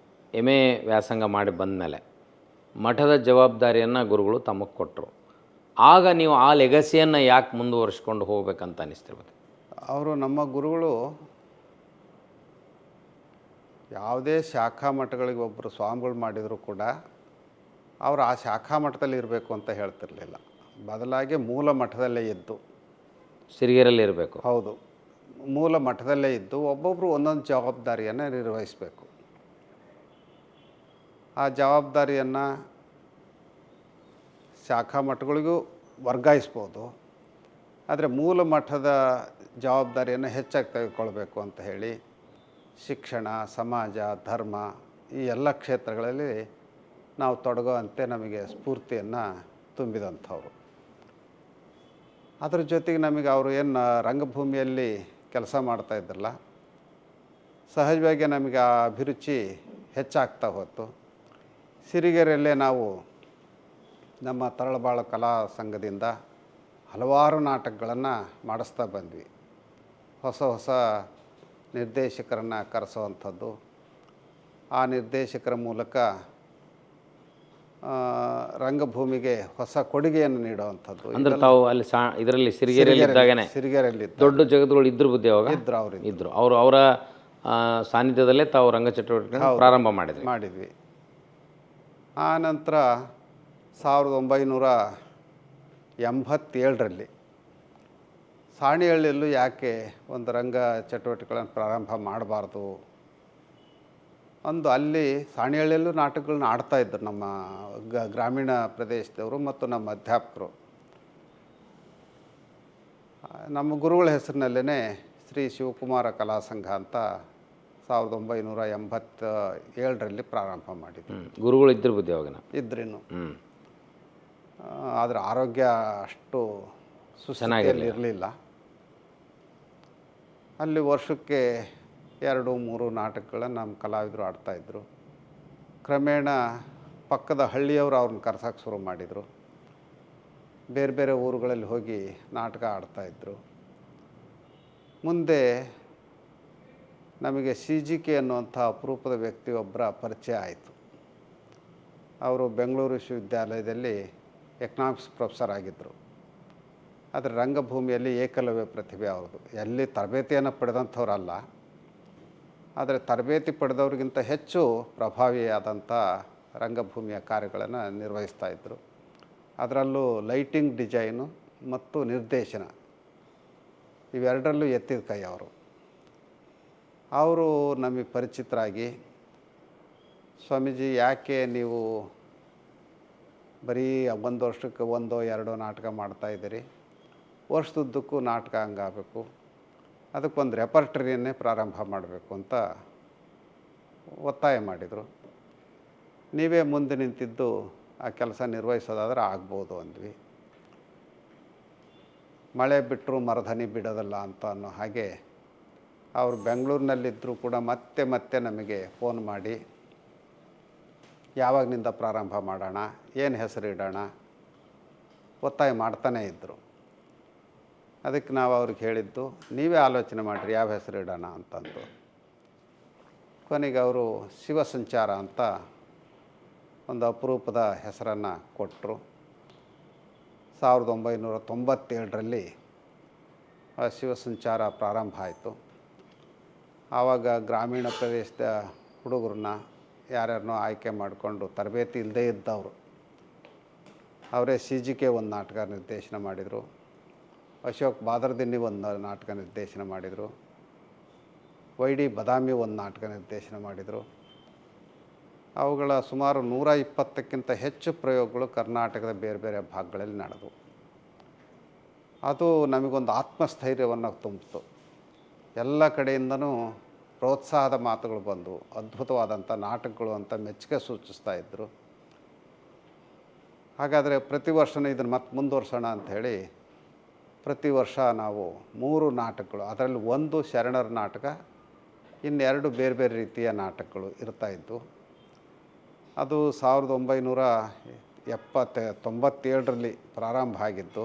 MA ವ್ಯಾಸಂಗ ಮಾಡಿ ಬಂದಮೇಲೆ ಮಠದ ಜವಾಬ್ದಾರಿಯನ್ನು ಗುರುಗಳು ತಮಗೆ ಕೊಟ್ಟರು. ಆಗ ನೀವು ಆ ಲೆಗಸಿಯನ್ನು ಯಾಕೆ ಮುಂದುವರಿಸ್ಕೊಂಡು ಹೋಗ್ಬೇಕಂತ ಅನ್ನಿಸ್ತಿರ್ಬೋದು? ಅವರು ನಮ್ಮ ಗುರುಗಳು ಯಾವುದೇ ಶಾಖಾ ಮಠಗಳಿಗೆ ಒಬ್ಬರು ಸ್ವಾಮಿಗಳು ಮಾಡಿದರೂ ಕೂಡ ಅವರು ಆ ಶಾಖಾ ಮಠದಲ್ಲಿ ಇರಬೇಕು ಅಂತ ಹೇಳ್ತಿರಲಿಲ್ಲ. ಬದಲಾಗಿ ಮೂಲ ಮಠದಲ್ಲೇ ಇದ್ದು, ಸಿರಿಗೆರೆಯಲ್ಲಿ ಇರಬೇಕು. ಹೌದು, ಮೂಲ ಮಠದಲ್ಲೇ ಇದ್ದು ಒಬ್ಬೊಬ್ಬರು ಒಂದೊಂದು ಜವಾಬ್ದಾರಿಯನ್ನು ನಿರ್ವಹಿಸಬೇಕು. ಆ ಜವಾಬ್ದಾರಿಯನ್ನು ಶಾಖಾ ಮಠಗಳಿಗೂ ವರ್ಗಾಯಿಸ್ಬೋದು, ಆದರೆ ಮೂಲ ಮಠದ ಜವಾಬ್ದಾರಿಯನ್ನು ಹೆಚ್ಚಾಗಿ ತೆಗೆದುಕೊಳ್ಬೇಕು ಅಂತ ಹೇಳಿ ಶಿಕ್ಷಣ, ಸಮಾಜ, ಧರ್ಮ ಈ ಎಲ್ಲ ಕ್ಷೇತ್ರಗಳಲ್ಲಿ ನಾವು ತೊಡಗುವಂತೆ ನಮಗೆ ಸ್ಫೂರ್ತಿಯನ್ನು ತುಂಬಿದಂಥವ್ರು. ಅದ್ರ ಜೊತೆಗೆ ನಮಗೆ ಅವರು ಏನು ರಂಗಭೂಮಿಯಲ್ಲಿ ಕೆಲಸ ಮಾಡ್ತಾಯಿದ್ರಲ್ಲ, ಸಹಜವಾಗಿ ನಮಗೆ ಆ ಅಭಿರುಚಿ ಹೆಚ್ಚಾಗ್ತಾ ಹೋಯ್ತು. ಸಿರಿಗೆರೆಯಲ್ಲೇ ನಾವು ನಮ್ಮ ತರಳಬಾಳು ಕಲಾ ಸಂಘದಿಂದ ಹಲವಾರು ನಾಟಕಗಳನ್ನು ಮಾಡಿಸ್ತಾ ಬಂದ್ವಿ. ಹೊಸ ಹೊಸ ನಿರ್ದೇಶಕರನ್ನು ಕರೆಸುವಂಥದ್ದು, ಆ ನಿರ್ದೇಶಕರ ಮೂಲಕ ರಂಗಭೂಮಿಗೆ ಹೊಸ ಕೊಡುಗೆಯನ್ನು ನೀಡುವಂಥದ್ದು. ಅಂದ್ರೆ ತಾವು ಅಲ್ಲಿ ಇದರಲ್ಲಿ ಸಿರಿಗೆರೆಯಲ್ಲಿ ಇದ್ದಾಗನೇ ಸಿರಿಗೆರೆಯಲ್ಲಿ ದೊಡ್ಡ ಜಗತ್ತುಗಳು ಇದ್ರ ಬುದ್ಧಿ ಅವಾಗ ಇದ್ರು, ಅವರು ಇದ್ದರು. ಅವರ ಸಾನ್ನಿಧ್ಯದಲ್ಲೇ ತಾವು ರಂಗ ಚಟುವಟಿಕೆ ಪ್ರಾರಂಭ ಮಾಡಿದ್ವಿ. ಆ ನಂತರ 1987ರಲ್ಲಿ ಸಾಣಿಹಳ್ಳಿಯಲ್ಲೂ ಯಾಕೆ ಒಂದು ರಂಗ ಚಟುವಟಿಕೆಗಳನ್ನು ಪ್ರಾರಂಭ ಮಾಡಬಾರ್ದು ಅಂದು ಅಲ್ಲಿ ಸಾಣಿಹಳ್ಳಿಯಲ್ಲೂ ನಾಟಕಗಳನ್ನ ಆಡ್ತಾಯಿದ್ರು ನಮ್ಮ ಗ್ರಾಮೀಣ ಪ್ರದೇಶದವರು ಮತ್ತು ನಮ್ಮ ಅಧ್ಯಾಪಕರು. ನಮ್ಮ ಗುರುಗಳ ಹೆಸರಿನಲ್ಲೇ ಶ್ರೀ ಶಿವಕುಮಾರ ಕಲಾ ಸಂಘ ಅಂತ 1987ರಲ್ಲಿ ಪ್ರಾರಂಭ ಮಾಡಿದ್ವಿ. ಗುರುಗಳು ಇದ್ರ ಬುದ್ಧಿ ಅವಾಗಿನ ಇದ್ರೇನು, ಆದರೆ ಆರೋಗ್ಯ ಅಷ್ಟು ಸುಸ್ಥಿತಿಯಲ್ಲಿ ಇರಲಿಲ್ಲ. ಅಲ್ಲಿ ವರ್ಷಕ್ಕೆ 2-3 ನಾಟಕಗಳನ್ನು ನಮ್ಮ ಕಲಾವಿದರು ಆಡ್ತಾಯಿದ್ರು. ಕ್ರಮೇಣ ಪಕ್ಕದ ಹಳ್ಳಿಯವರು ಅವ್ರನ್ನ ಕರ್ಸೋಕ್ಕೆ ಶುರು ಮಾಡಿದರು. ಬೇರೆ ಬೇರೆ ಊರುಗಳಲ್ಲಿ ಹೋಗಿ ನಾಟಕ ಆಡ್ತಾಯಿದ್ರು. ಮುಂದೆ ನಮಗೆ CGK ಅನ್ನುವಂಥ ಅಪರೂಪದ ವ್ಯಕ್ತಿಯೊಬ್ಬರ ಪರಿಚಯ ಆಯಿತು. ಅವರು ಬೆಂಗಳೂರು ವಿಶ್ವವಿದ್ಯಾಲಯದಲ್ಲಿ ಎಕನಾಮಿಕ್ಸ್ ಪ್ರೊಫೆಸರ್ ಆಗಿದ್ದರು. ಆದರೆ ರಂಗಭೂಮಿಯಲ್ಲಿ ಏಕಲವ್ಯ ಪ್ರತಿಭೆ ಅವ್ರದ್ದು. ಎಲ್ಲಿ ತರಬೇತಿಯನ್ನು ಪಡೆದಂಥವ್ರಲ್ಲ, ಆದರೆ ತರಬೇತಿ ಪಡೆದವ್ರಿಗಿಂತ ಹೆಚ್ಚು ಪ್ರಭಾವಿಯಾದಂಥ ರಂಗಭೂಮಿಯ ಕಾರ್ಯಗಳನ್ನು ನಿರ್ವಹಿಸ್ತಾಯಿದ್ರು. ಅದರಲ್ಲೂ ಲೈಟಿಂಗ್ ಡಿಸೈನು ಮತ್ತು ನಿರ್ದೇಶನ ಇವೆರಡರಲ್ಲೂ ಎತ್ತಿದ ಕೈ ಅವರು ನಮಗೆ ಪರಿಚಿತರಾಗಿ, ಸ್ವಾಮೀಜಿ ಯಾಕೆ ನೀವು ಬರೀ ಒಂದು ವರ್ಷಕ್ಕೆ 1-2 ನಾಟಕ ಮಾಡ್ತಾಯಿದ್ದೀರಿ, ವರ್ಷದುದ್ದಕ್ಕೂ ನಾಟಕ ಹಂಗಾಗಬೇಕು, ಅದಕ್ಕೊಂದು ರೆಪರ್ಟರಿಯನ್ನೇ ಪ್ರಾರಂಭ ಮಾಡಬೇಕು ಅಂತ ಒತ್ತಾಯ ಮಾಡಿದರು. ನೀವೇ ಮುಂದೆ ನಿಂತಿದ್ದು ಆ ಕೆಲಸ ನಿರ್ವಹಿಸೋದಾದ್ರೆ ಆಗ್ಬೋದು ಅಂದ್ವಿ. ಮಳೆ ಬಿಟ್ಟರು ಮರಧನಿ ಬಿಡೋದಲ್ಲ ಅಂತ ಅನ್ನೋ ಹಾಗೆ ಅವರು ಬೆಂಗಳೂರಿನಲ್ಲಿದ್ದರೂ ಕೂಡ ಮತ್ತೆ ಮತ್ತೆ ನಮಗೆ ಫೋನ್ ಮಾಡಿ ಯಾವಾಗಿನಿಂದ ಪ್ರಾರಂಭ ಮಾಡೋಣ, ಏನು ಹೆಸರು ಇಡೋಣ ಒತ್ತಾಯ ಮಾಡ್ತಾನೇ ಇದ್ದರು. ಅದಕ್ಕೆ ನಾವು ಅವ್ರಿಗೆ ಹೇಳಿದ್ದು, ನೀವೇ ಆಲೋಚನೆ ಮಾಡಿರಿ ಯಾವ ಹೆಸರು ಇಡೋಣ ಅಂತಂದು. ಕೊನೆಗೆ ಅವರು ಶಿವಸಂಚಾರ ಅಂತ ಒಂದು ಅಪರೂಪದ ಹೆಸರನ್ನು ಕೊಟ್ಟರು. 1997ರಲ್ಲಿ ಆ ಶಿವಸಂಚಾರ ಪ್ರಾರಂಭ ಆಯಿತು. ಆವಾಗ ಗ್ರಾಮೀಣ ಪ್ರದೇಶದ ಹುಡುಗರನ್ನ ಯಾರ್ಯಾರನ್ನೋ ಆಯ್ಕೆ ಮಾಡಿಕೊಂಡು, ತರಬೇತಿ ಇಲ್ಲದೇ ಇದ್ದವರು ಅವರೇ CGK ಒಂದು ನಾಟಕ ನಿರ್ದೇಶನ ಮಾಡಿದರು, ಅಶೋಕ್ ಬಾದರ್ದಿನ್ನಿ ಒಂದು ನಾಟಕ ನಿರ್ದೇಶನ ಮಾಡಿದರು, YD ಬದಾಮಿ ಒಂದು ನಾಟಕ ನಿರ್ದೇಶನ ಮಾಡಿದರು. ಅವುಗಳ ಸುಮಾರು 120ಕ್ಕಿಂತ ಹೆಚ್ಚು ಪ್ರಯೋಗಗಳು ಕರ್ನಾಟಕದ ಬೇರೆ ಬೇರೆ ಭಾಗಗಳಲ್ಲಿ ನಡೆದವು. ಅದು ನಮಗೊಂದು ಆತ್ಮಸ್ಥೈರ್ಯವನ್ನು ತುಂಬಿತು. ಎಲ್ಲ ಕಡೆಯಿಂದನೂ ಪ್ರೋತ್ಸಾಹದ ಮಾತುಗಳು ಬಂದವು. ಅದ್ಭುತವಾದಂಥ ನಾಟಕಗಳು ಅಂತ ಮೆಚ್ಚುಗೆ ಸೂಚಿಸ್ತಾ ಇದ್ದರು. ಹಾಗಾದರೆ ಪ್ರತಿ ವರ್ಷವೂ ಇದನ್ನು ಮತ್ತೆ ಮುಂದುವರ್ಸೋಣ ಅಂಥೇಳಿ ಪ್ರತಿ ವರ್ಷ ನಾವು 3 ನಾಟಕಗಳು, ಅದರಲ್ಲಿ ಒಂದು ಶರಣರ ನಾಟಕ, ಇನ್ನೆರಡು ಬೇರೆ ಬೇರೆ ರೀತಿಯ ನಾಟಕಗಳು ಇರ್ತಾಯಿದ್ದು. ಅದು 1997ರಲ್ಲಿ ಪ್ರಾರಂಭ ಆಗಿದ್ದು.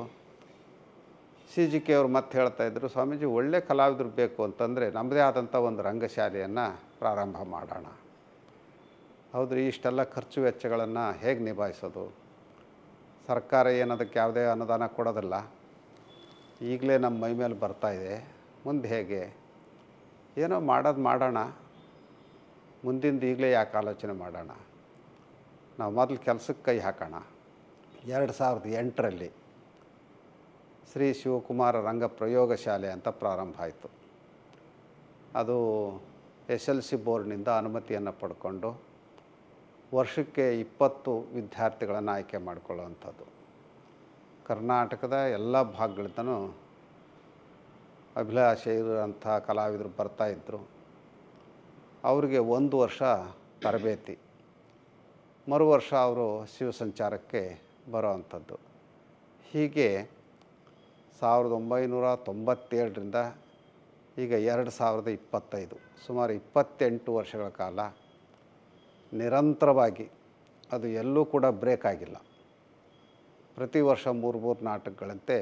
CGK ಅವರು ಮತ್ತೆ ಹೇಳ್ತಾಯಿದ್ರು, ಸ್ವಾಮೀಜಿ ಒಳ್ಳೆ ಕಲಾವಿದರು ಬೇಕು ಅಂತಂದರೆ ನಮ್ಮದೇ ಆದಂಥ ಒಂದು ರಂಗಶಾಲೆಯನ್ನು ಪ್ರಾರಂಭ ಮಾಡೋಣ. ಹೌದ್ರಿ, ಇಷ್ಟೆಲ್ಲ ಖರ್ಚು ವೆಚ್ಚಗಳನ್ನು ಹೇಗೆ ನಿಭಾಯಿಸೋದು? ಸರ್ಕಾರ ಏನದಕ್ಕೆ ಯಾವುದೇ ಅನುದಾನ ಕೊಡೋದಿಲ್ಲ. ಈಗಲೇ ನಮ್ಮ ಮೈ ಮೇಲೆ ಬರ್ತಾಯಿದೆ, ಮುಂದೆ ಹೇಗೆ, ಏನೋ ಮಾಡೋದು ಮಾಡೋಣ, ಮುಂದಿಂದು ಈಗಲೇ ಯಾಕೆ ಆಲೋಚನೆ ಮಾಡೋಣ, ನಾವು ಮೊದಲು ಕೆಲಸಕ್ಕೆ ಕೈ ಹಾಕೋಣ. 2008ರಲ್ಲಿ ಶ್ರೀ ಶಿವಕುಮಾರ ರಂಗ ಪ್ರಯೋಗ ಶಾಲೆ ಅಂತ ಪ್ರಾರಂಭ ಆಯಿತು. ಅದು SLC ಬೋರ್ಡ್ನಿಂದ ಅನುಮತಿಯನ್ನು ಪಡ್ಕೊಂಡು ವರ್ಷಕ್ಕೆ 20 ವಿದ್ಯಾರ್ಥಿಗಳನ್ನು ಆಯ್ಕೆ ಮಾಡಿಕೊಳ್ಳುವಂಥದ್ದು. ಕರ್ನಾಟಕದ ಎಲ್ಲ ಭಾಗಗಳಿಂದನೂ ಅಭಿಲಾಷೆ ಇರುವಂಥ ಕಲಾವಿದರು ಬರ್ತಾಯಿದ್ರು. ಅವರಿಗೆ 1 ವರ್ಷ ತರಬೇತಿ, ಮರು ವರ್ಷ ಅವರು ಶಿವಸಂಚಾರಕ್ಕೆ ಬರೋವಂಥದ್ದು. ಹೀಗೆ 1997ರಿಂದ ಈಗ 2025 ಸುಮಾರು 28 ವರ್ಷಗಳ ಕಾಲ ನಿರಂತರವಾಗಿ, ಅದು ಎಲ್ಲೂ ಕೂಡ ಬ್ರೇಕ್ ಆಗಿಲ್ಲ. ಪ್ರತಿ ವರ್ಷ 3 ನಾಟಕಗಳಂತೆ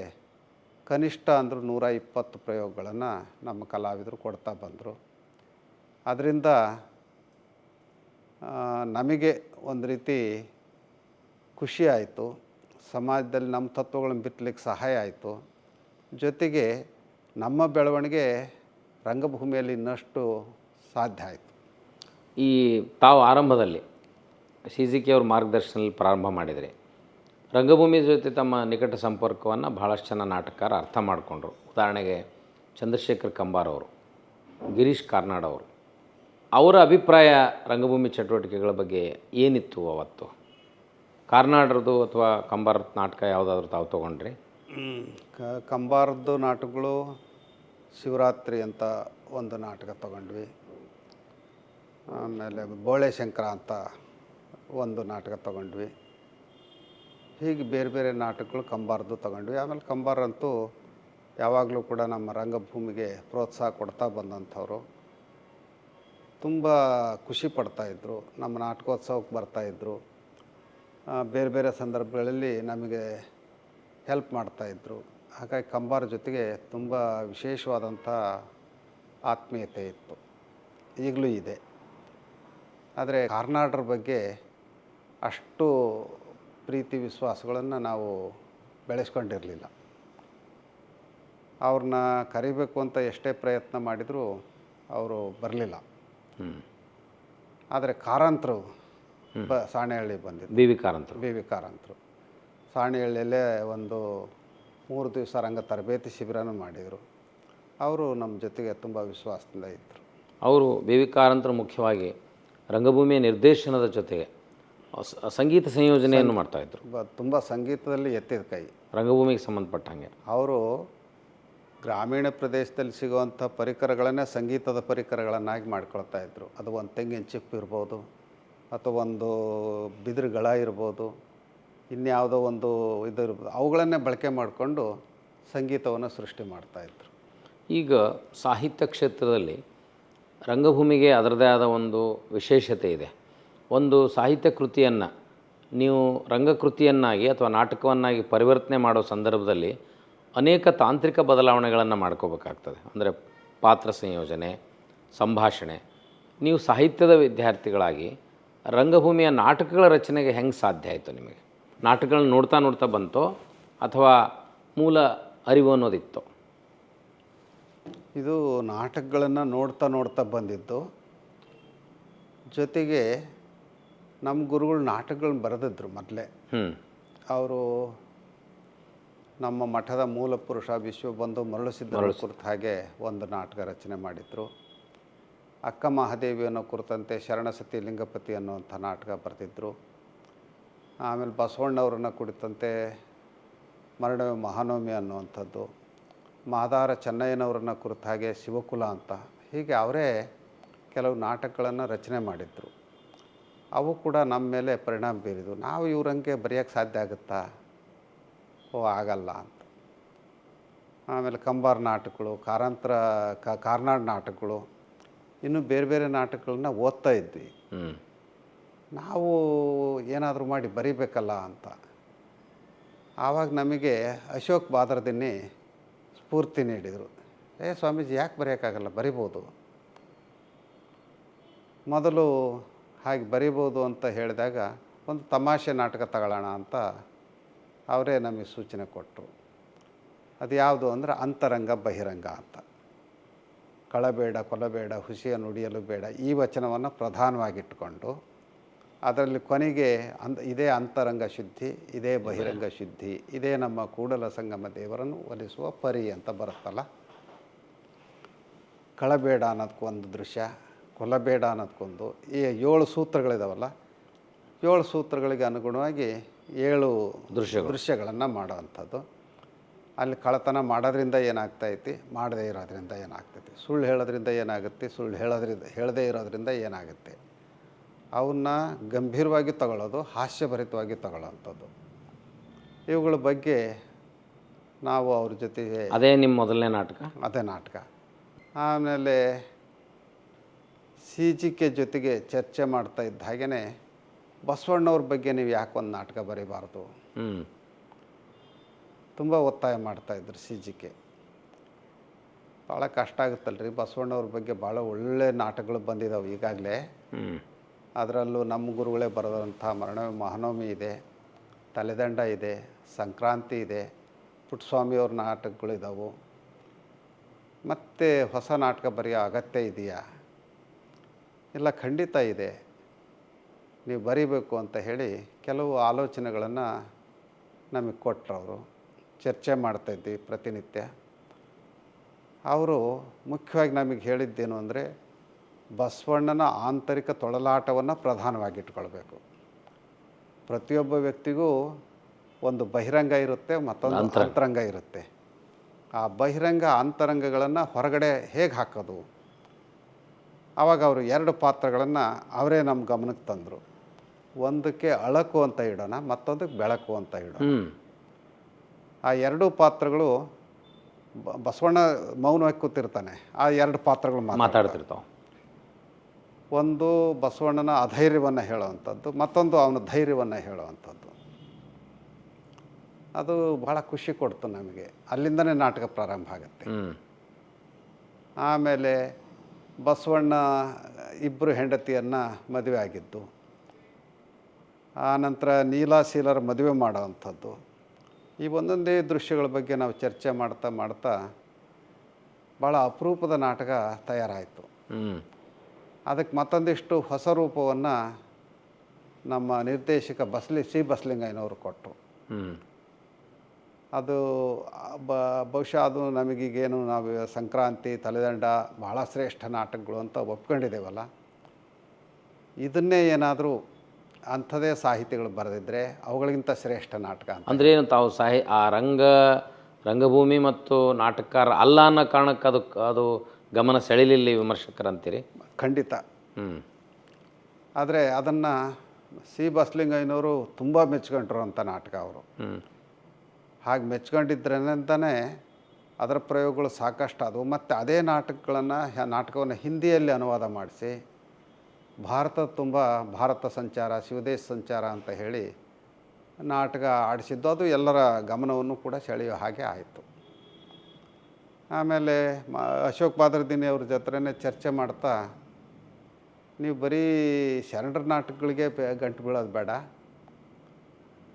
ಕನಿಷ್ಠ ಅಂದರೂ 120 ಪ್ರಯೋಗಗಳನ್ನು ನಮ್ಮ ಕಲಾವಿದರು ಕೊಡ್ತಾ ಬಂದರು. ಅದರಿಂದ ನಮಗೆ ಒಂದು ರೀತಿ ಖುಷಿ ಆಯಿತು, ಸಮಾಜದಲ್ಲಿ ನಮ್ಮ ತತ್ವಗಳನ್ನು ಬಿತ್ತಲಿಕ್ಕೆ ಸಹಾಯ ಆಯಿತು. ಜೊತೆಗೆ ನಮ್ಮ ಬೆಳವಣಿಗೆ ರಂಗಭೂಮಿಯಲ್ಲಿ ಇನ್ನಷ್ಟು ಸಾಧ್ಯ ಆಯಿತು. ಈ ತಾವು ಆರಂಭದಲ್ಲಿ CGK ಅವ್ರ ಮಾರ್ಗದರ್ಶನದಲ್ಲಿ ಪ್ರಾರಂಭ ಮಾಡಿದರೆ ರಂಗಭೂಮಿ ಜೊತೆ ತಮ್ಮ ನಿಕಟ ಸಂಪರ್ಕವನ್ನು ಭಾಳಷ್ಟು ಜನ ನಾಟಕಕಾರ ಅರ್ಥ ಮಾಡಿಕೊಂಡ್ರು. ಉದಾಹರಣೆಗೆ ಚಂದ್ರಶೇಖರ್ ಕಂಬಾರ್ ಅವರು, ಗಿರೀಶ್ ಕಾರ್ನಾಡ್ ಅವರು, ಅವರ ಅಭಿಪ್ರಾಯ ರಂಗಭೂಮಿ ಚಟುವಟಿಕೆಗಳ ಬಗ್ಗೆ ಏನಿತ್ತು ಅವತ್ತು? ಕಾರ್ನಾಡ್ರದ್ದು ಅಥವಾ ಕಂಬಾರ್ ನಾಟಕ ಯಾವುದಾದ್ರೂ ತಾವು ತೊಗೊಂಡ್ರಿ? ಕಂಬಾರದ್ದು ನಾಟಕಗಳು ಶಿವರಾತ್ರಿ ಅಂತ ಒಂದು ನಾಟಕ ತಗೊಂಡ್ವಿ. ಆಮೇಲೆ ಬೋಳೆ ಶಂಕರ ಅಂತ ಒಂದು ನಾಟಕ ತಗೊಂಡ್ವಿ. ಹೀಗೆ ಬೇರೆ ಬೇರೆ ನಾಟಕಗಳು ಕಂಬಾರದ್ದು ತಗೊಂಡ್ವಿ. ಆಮೇಲೆ ಕಂಬಾರಂತೂ ಯಾವಾಗಲೂ ಕೂಡ ನಮ್ಮ ರಂಗಭೂಮಿಗೆ ಪ್ರೋತ್ಸಾಹ ಕೊಡ್ತಾ ಬಂದಂಥವ್ರು. ತುಂಬ ಖುಷಿ ಪಡ್ತಾಯಿದ್ರು, ನಮ್ಮ ನಾಟಕೋತ್ಸವಕ್ಕೆ ಬರ್ತಾಯಿದ್ರು, ಬೇರೆ ಬೇರೆ ಸಂದರ್ಭಗಳಲ್ಲಿ ನಮಗೆ ಹೆಲ್ಪ್ ಮಾಡ್ತಾಯಿದ್ರು. ಹಾಗಾಗಿ ಕಂಬಾರ ಜೊತೆಗೆ ತುಂಬ ವಿಶೇಷವಾದಂಥ ಆತ್ಮೀಯತೆ ಇತ್ತು, ಈಗಲೂ ಇದೆ. ಆದರೆ ಕಾರ್ನಾಡ್ರ ಬಗ್ಗೆ ಅಷ್ಟು ಪ್ರೀತಿ ವಿಶ್ವಾಸಗಳನ್ನು ನಾವು ಬೆಳೆಸ್ಕೊಂಡಿರಲಿಲ್ಲ. ಅವ್ರನ್ನ ಕರಿಬೇಕು ಅಂತ ಎಷ್ಟೇ ಪ್ರಯತ್ನ ಮಾಡಿದರೂ ಅವರು ಬರಲಿಲ್ಲ. ಆದರೆ ಕಾರಂತರು ಸಾಣೆಹಳ್ಳಿ ಬಂದಿದ್ದು, ಬಿ ವಿ ಕಾರಂತರು ಸಾಣೆಹಳ್ಳಿಯಲ್ಲೇ ಒಂದು 3 ದಿವಸ ರಂಗ ತರಬೇತಿ ಶಿಬಿರನೂ ಮಾಡಿದರು. ಅವರು ನಮ್ಮ ಜೊತೆಗೆ ತುಂಬ ವಿಶ್ವಾಸದಿಂದ ಇದ್ದರು. ಅವರು ಬಿ ವಿ ಕಾರಂತರು ಮುಖ್ಯವಾಗಿ ರಂಗಭೂಮಿಯ ನಿರ್ದೇಶನದ ಜೊತೆಗೆ ಸಂಗೀತ ಸಂಯೋಜನೆಯನ್ನು ಮಾಡ್ತಾಯಿದ್ರು. ತುಂಬ ಸಂಗೀತದಲ್ಲಿ ಎತ್ತಿದ ಕೈ, ರಂಗಭೂಮಿಗೆ ಸಂಬಂಧಪಟ್ಟಂಗೆ. ಅವರು ಗ್ರಾಮೀಣ ಪ್ರದೇಶದಲ್ಲಿ ಸಿಗುವಂಥ ಪರಿಕರಗಳನ್ನೇ ಸಂಗೀತದ ಪರಿಕರಗಳನ್ನಾಗಿ ಮಾಡ್ಕೊಳ್ತಾ ಇದ್ದರು. ಅದು ಒಂದು ತೆಂಗಿನ ಚಿಪ್ಪು ಇರ್ಬೋದು, ಅಥವಾ ಒಂದು ಬಿದಿರುಗಳ ಇರ್ಬೋದು, ಇನ್ಯಾವುದೋ ಒಂದು ಇದು ಇರ್ಬೋದು, ಅವುಗಳನ್ನೇ ಬಳಕೆ ಮಾಡಿಕೊಂಡು ಸಂಗೀತವನ್ನು ಸೃಷ್ಟಿ ಮಾಡ್ತಾಯಿದ್ರು. ಈಗ ಸಾಹಿತ್ಯ ಕ್ಷೇತ್ರದಲ್ಲಿ ರಂಗಭೂಮಿಗೆ ಅದರದೇ ಆದ ಒಂದು ವಿಶೇಷತೆ ಇದೆ. ಒಂದು ಸಾಹಿತ್ಯ ಕೃತಿಯನ್ನು ನೀವು ರಂಗಕೃತಿಯನ್ನಾಗಿ ಅಥವಾ ನಾಟಕವನ್ನಾಗಿ ಪರಿವರ್ತನೆ ಮಾಡೋ ಸಂದರ್ಭದಲ್ಲಿ ಅನೇಕ ತಾಂತ್ರಿಕ ಬದಲಾವಣೆಗಳನ್ನು ಮಾಡ್ಕೋಬೇಕಾಗ್ತದೆ. ಅಂದರೆ ಪಾತ್ರ ಸಂಯೋಜನೆ, ಸಂಭಾಷಣೆ. ನೀವು ಸಾಹಿತ್ಯದ ವಿದ್ಯಾರ್ಥಿಗಳಾಗಿ ರಂಗಭೂಮಿಯ ನಾಟಕಗಳ ರಚನೆಗೆ ಹೆಂಗೆ ಸಾಧ್ಯ ಆಯಿತು ನಿಮಗೆ? ನಾಟಕಗಳನ್ನ ನೋಡ್ತಾ ನೋಡ್ತಾ ಬಂತೋ ಅಥವಾ ಮೂಲ ಅರಿವು ಅನ್ನೋದಿತ್ತು? ಇದು ನಾಟಕಗಳನ್ನು ನೋಡ್ತಾ ಬಂದಿದ್ದು. ಜೊತೆಗೆ ನಮ್ಮ ಗುರುಗಳು ನಾಟಕಗಳನ್ನ ಬರೆದಿದ್ರು ಮೊದಲೇ. ಅವರು ನಮ್ಮ ಮಠದ ಮೂಲ ಪುರುಷ ವಿಶ್ವಬಂಧು ಮರಳುಸಿದ್ದರ ಕುರಿತ ಹಾಗೆ ಒಂದು ನಾಟಕ ರಚನೆ ಮಾಡಿದರು. ಅಕ್ಕ ಮಹಾದೇವಿ ಅನ್ನೋ ಕುರಿತಂತೆ ಶರಣಸತಿ ಲಿಂಗಪತಿ ಅನ್ನುವಂಥ ನಾಟಕ ಬರೆದಿದ್ದರು. ಆಮೇಲೆ ಬಸವಣ್ಣವ್ರನ್ನ ಕುರಿತಂತೆ ಮರಣವೆ ಮಹಾನವಮಿ ಅನ್ನುವಂಥದ್ದು, ಮಾದಾರ ಚೆನ್ನಯ್ಯನವ್ರನ್ನ ಕುರಿತ ಹಾಗೆ ಶಿವಕುಲ ಅಂತ, ಹೀಗೆ ಅವರೇ ಕೆಲವು ನಾಟಕಗಳನ್ನು ರಚನೆ ಮಾಡಿದರು. ಅವು ಕೂಡ ನಮ್ಮ ಮೇಲೆ ಪರಿಣಾಮ ಬೀರಿದ್ವು. ನಾವು ಇವ್ರಂಗೆ ಬರೆಯೋಕ್ಕೆ ಸಾಧ್ಯ ಆಗುತ್ತಾ? ಆಗಲ್ಲ ಅಂತ. ಆಮೇಲೆ ಕಂಬಾರ ನಾಟಕಗಳು, ಕಾರ್ನಾಡ್ ನಾಟಕಗಳು, ಇನ್ನೂ ಬೇರೆ ಬೇರೆ ನಾಟಕಗಳನ್ನ ಓದ್ತಾ ಇದ್ವಿ. ನಾವು ಏನಾದರೂ ಮಾಡಿ ಬರೀಬೇಕಲ್ಲ ಅಂತ. ಆವಾಗ ನಮಗೆ ಅಶೋಕ್ ಬಾದರ್ದಿನ್ನಿ ಸ್ಫೂರ್ತಿ ನೀಡಿದರು. ಸ್ವಾಮೀಜಿ ಯಾಕೆ ಬರೆಯೋಕ್ಕಾಗಲ್ಲ, ಬರಿಬೋದು. ಮೊದಲು ಹಾಗೆ ಬರಿಬೋದು ಅಂತ ಹೇಳಿದಾಗ ಒಂದು ತಮಾಷೆ ನಾಟಕ ತಗೊಳ್ಳೋಣ ಅಂತ ಅವರೇ ನಮಗೆ ಸೂಚನೆ ಕೊಟ್ಟರು. ಅದು ಯಾವುದು ಅಂದರೆ ಅಂತರಂಗ ಬಹಿರಂಗ ಅಂತ. ಕಳಬೇಡ ಕೊಲಬೇಡ ಹುಸಿಯ ನುಡಿಯಲು ಬೇಡ ಈ ವಚನವನ್ನು ಪ್ರಧಾನವಾಗಿಟ್ಟುಕೊಂಡು ಅದರಲ್ಲಿ ಕೊನೆಗೆ ಇದೇ ಅಂತರಂಗ ಶುದ್ಧಿ, ಇದೇ ಬಹಿರಂಗ ಶುದ್ಧಿ, ಇದೇ ನಮ್ಮ ಕೂಡಲ ಸಂಗಮ ದೇವರನ್ನು ಒಲಿಸುವ ಪರಿ ಅಂತ ಬರುತ್ತಲ್ಲ. ಕಳಬೇಡ ಅನ್ನೋದಕ್ಕೊಂದು ದೃಶ್ಯ, ಕೊಲಬೇಡ ಅನ್ನೋದಕ್ಕೊಂದು, ಈ 7 ಸೂತ್ರಗಳಿದಾವಲ್ಲ, 7 ಸೂತ್ರಗಳಿಗೆ ಅನುಗುಣವಾಗಿ 7 ದೃಶ್ಯಗಳನ್ನು ಮಾಡೋವಂಥದ್ದು. ಅಲ್ಲಿ ಕಳ್ಳತನ ಮಾಡೋದ್ರಿಂದ ಏನಾಗ್ತೈತಿ, ಮಾಡದೇ ಇರೋದ್ರಿಂದ ಏನಾಗ್ತೈತಿ, ಸುಳ್ಳು ಹೇಳೋದ್ರಿಂದ ಏನಾಗುತ್ತೆ, ಸುಳ್ಳು ಹೇಳದೇ ಇರೋದ್ರಿಂದ ಏನಾಗುತ್ತೆ, ಅವನ್ನ ಗಂಭೀರವಾಗಿ ತಗೊಳ್ಳೋದು, ಹಾಸ್ಯಭರಿತವಾಗಿ ತಗೊಳ್ಳೋವಂಥದ್ದು. ಇವುಗಳ ಬಗ್ಗೆ ನಾವು ಅವ್ರ ಜೊತೆಗೆ, ಅದೇ ನಿಮ್ಮ ಮೊದಲನೇ ನಾಟಕ? ಅದೇ ನಾಟಕ. ಆಮೇಲೆ CGK ಜೊತೆಗೆ ಚರ್ಚೆ ಮಾಡ್ತಾ ಇದ್ದ ಹಾಗೆಯೇ ಬಸವಣ್ಣವ್ರ ಬಗ್ಗೆ ನೀವು ಯಾಕೆ ಒಂದು ನಾಟಕ ಬರೀಬಾರ್ದು, ತುಂಬ ಒತ್ತಾಯ ಮಾಡ್ತಾಯಿದ್ರು CGK. ಭಾಳ ಕಷ್ಟ ಆಗುತ್ತಲ್ರಿ, ಬಸವಣ್ಣವ್ರ ಬಗ್ಗೆ ಭಾಳ ಒಳ್ಳೆ ನಾಟಕಗಳು ಬಂದಿದ್ದಾವೆ ಈಗಾಗಲೇ. ಅದರಲ್ಲೂ ನಮ್ಮ ಗುರುಗಳೇ ಬರೆದಂಥ ಮಹಾನವಮಿ ಇದೆ, ತಲೆದಂಡ ಇದೆ, ಸಂಕ್ರಾಂತಿ ಇದೆ, ಪುಟ್ಟಸ್ವಾಮಿಯವ್ರ ನಾಟಕಗಳಿದ್ದಾವೆ. ಮತ್ತು ಹೊಸ ನಾಟಕ ಬರೆಯೋ ಅಗತ್ಯ ಇದೆಯಾ? ಇಲ್ಲ, ಖಂಡಿತ ಇದೆ, ನೀವು ಬರೀಬೇಕು ಅಂತ ಹೇಳಿ ಕೆಲವು ಆಲೋಚನೆಗಳನ್ನು ನಮಗೆ ಕೊಟ್ಟರು. ಅವರು ಚರ್ಚೆ ಮಾಡ್ತಾಯಿದ್ವಿ ಪ್ರತಿನಿತ್ಯ. ಅವರು ಮುಖ್ಯವಾಗಿ ನಮಗೆ ಹೇಳಿದ್ದೇನು ಅಂದರೆ, ಬಸವಣ್ಣನ ಆಂತರಿಕ ತೊಳಲಾಟವನ್ನು ಪ್ರಧಾನವಾಗಿಟ್ಕೊಳ್ಬೇಕು. ಪ್ರತಿಯೊಬ್ಬ ವ್ಯಕ್ತಿಗೂ ಒಂದು ಬಹಿರಂಗ ಇರುತ್ತೆ, ಮತ್ತೊಂದು ಅಂತರಂಗ ಇರುತ್ತೆ. ಆ ಬಹಿರಂಗ ಅಂತರಂಗಗಳನ್ನು ಹೊರಗಡೆ ಹೇಗೆ ಹಾಕೋದು? ಆವಾಗ ಅವರು 2 ಪಾತ್ರಗಳನ್ನು ಅವರೇ ನಮ್ಮ ಗಮನಕ್ಕೆ ತಂದರು. ಒಂದಕ್ಕೆ ಅಳಕು ಅಂತ ಇಡೋಣ, ಮತ್ತೊಂದಕ್ಕೆ ಬೆಳಕು ಅಂತ ಇಡೋಣ. ಆ 2 ಪಾತ್ರಗಳು, ಬಸವಣ್ಣ ಮೌನವಾಗಿ ಕೂತಿರ್ತಾನೆ, ಆ 2 ಪಾತ್ರಗಳು ಮಾತಾಡ್ತಿರ್ತಾವೆ. ಒಂದು ಬಸವಣ್ಣನ ಅಧೈರ್ಯವನ್ನು ಹೇಳುವಂಥದ್ದು, ಮತ್ತೊಂದು ಅವನ ಧೈರ್ಯವನ್ನು ಹೇಳುವಂಥದ್ದು. ಅದು ಭಾಳ ಖುಷಿ ಕೊಡ್ತು ನಮಗೆ. ಅಲ್ಲಿಂದನೇ ನಾಟಕ ಪ್ರಾರಂಭ ಆಗುತ್ತೆ. ಆಮೇಲೆ ಬಸವಣ್ಣ 2 ಹೆಂಡತಿಯನ್ನು ಮದುವೆ ಆಗಿದ್ದು, ಆನಂತರ ನೀಲಾಶೀಲರ ಮದುವೆ ಮಾಡೋವಂಥದ್ದು. ಈ ಒಂದೊಂದೇ ದೃಶ್ಯಗಳ ಬಗ್ಗೆ ನಾವು ಚರ್ಚೆ ಮಾಡ್ತಾ ಮಾಡ್ತಾ ಭಾಳ ಅಪರೂಪದ ನಾಟಕ ತಯಾರಾಯಿತು. ಅದಕ್ಕೆ ಮತ್ತೊಂದಿಷ್ಟು ಹೊಸ ರೂಪವನ್ನು ನಮ್ಮ ನಿರ್ದೇಶಕ ಸಿ ಬಸಲಿಂಗಯ್ಯನವರು ಕೊಟ್ಟರು. ಅದು ಬಹುಶಃ ಅದು ನಮಗೀಗೇನು ನಾವು ಸಂಕ್ರಾಂತಿ, ತಲೆದಂಡ ಭಾಳ ಶ್ರೇಷ್ಠ ನಾಟಕಗಳು ಅಂತ ಒಪ್ಕೊಂಡಿದ್ದೇವಲ್ಲ, ಇದನ್ನೇ ಏನಾದರೂ ಅಂಥದೇ ಸಾಹಿತಿಗಳು ಬರೆದಿದ್ದರೆ ಅವುಗಳಿಗಿಂತ ಶ್ರೇಷ್ಠ ನಾಟಕ ಅಂತ. ಅಂದರೆ ಏನು, ತಾವು ಆ ರಂಗಭೂಮಿ ಮತ್ತು ನಾಟಕಕಾರ ಅಲ್ಲ ಅನ್ನೋ ಕಾರಣಕ್ಕೆ ಅದು ಗಮನ ಸೆಳೆಲಿಲ್ಲ ವಿಮರ್ಶಕರಂತೀರಿ? ಖಂಡಿತ. ಆದರೆ ಅದನ್ನು ಸಿ ಬಸಲಿಂಗಯ್ಯನವರು ತುಂಬ ಮೆಚ್ಕೊಂಡ್ರು ಅಂಥ ನಾಟಕ. ಅವರು ಹಾಗೆ ಮೆಚ್ಕೊಂಡಿದ್ರೇನಂತಲೇ ಅದರ ಪ್ರಯೋಗಗಳು ಸಾಕಷ್ಟು ಆದವು. ಮತ್ತು ಅದೇ ನಾಟಕವನ್ನು ಹಿಂದಿಯಲ್ಲಿ ಅನುವಾದ ಮಾಡಿಸಿ ಭಾರತ ಸಂಚಾರ, ಶಿವದೇಶ ಸಂಚಾರ ಅಂತ ಹೇಳಿ ನಾಟಕ ಆಡಿಸಿದ್ದು. ಅದು ಎಲ್ಲರ ಗಮನವನ್ನು ಕೂಡ ಸೆಳೆಯೋ ಹಾಗೆ ಆಯಿತು. ಆಮೇಲೆ ಅಶೋಕ್ ಬಾದರ್ದಿನಿ ಅವ್ರ ಜೊತೆನೇ ಚರ್ಚೆ ಮಾಡ್ತಾ, ನೀವು ಬರೀ ಶರಣರ ನಾಟಕಗಳಿಗೆ ಗಂಟು ಬೀಳೋದು ಬೇಡ,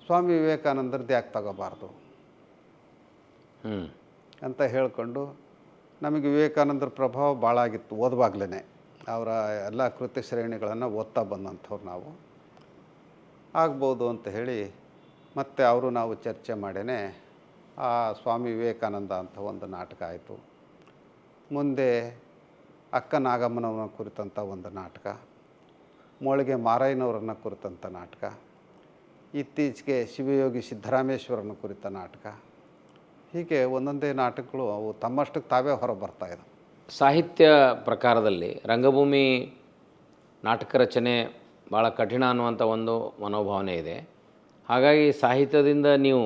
ಸ್ವಾಮಿ ವಿವೇಕಾನಂದರದ್ದು ಯಾಕೆ ತಗೋಬಾರ್ದು ಅಂತ ಹೇಳಿಕೊಂಡು, ನಮಗೆ ವಿವೇಕಾನಂದರ ಪ್ರಭಾವ ಭಾಳ ಆಗಿತ್ತು ಓದುವಾಗಲೇ. ಅವರ ಎಲ್ಲ ಕೃತಿ ಶ್ರೇಣಿಗಳನ್ನು ಓದ್ತಾ ಬಂದಂಥವ್ರು ನಾವು. ಆಗ್ಬೋದು ಅಂತ ಹೇಳಿ ಮತ್ತು ಅವರು ನಾವು ಚರ್ಚೆ ಮಾಡೇ ಆ ಸ್ವಾಮಿ ವಿವೇಕಾನಂದ ಅಂತ ಒಂದು ನಾಟಕ ಆಯಿತು. ಮುಂದೆ ಅಕ್ಕ ನಾಗಮ್ಮನವರ ಕುರಿತಂಥ ಒಂದು ನಾಟಕ, ಮೋಳಿಗೆ ಮಾರಯ್ಯನವರನ್ನು ಕುರಿತಂಥ ನಾಟಕ, ಇತ್ತೀಚೆಗೆ ಶಿವಯೋಗಿ ಸಿದ್ದರಾಮೇಶ್ವರನ ಕುರಿತ ನಾಟಕ. ಹೀಗೆ ಒಂದೊಂದೇ ನಾಟಕಗಳು ಅವು ತಮ್ಮಷ್ಟಕ್ಕೆ ತಾವೇ ಹೊರ ಬರ್ತಾಯಿದೆ. ಸಾಹಿತ್ಯ ಪ್ರಕಾರದಲ್ಲಿ ರಂಗಭೂಮಿ ನಾಟಕ ರಚನೆ ಭಾಳ ಕಠಿಣ ಅನ್ನುವಂಥ ಒಂದು ಮನೋಭಾವನೆ ಇದೆ. ಹಾಗಾಗಿ ಸಾಹಿತ್ಯದಿಂದ ನೀವು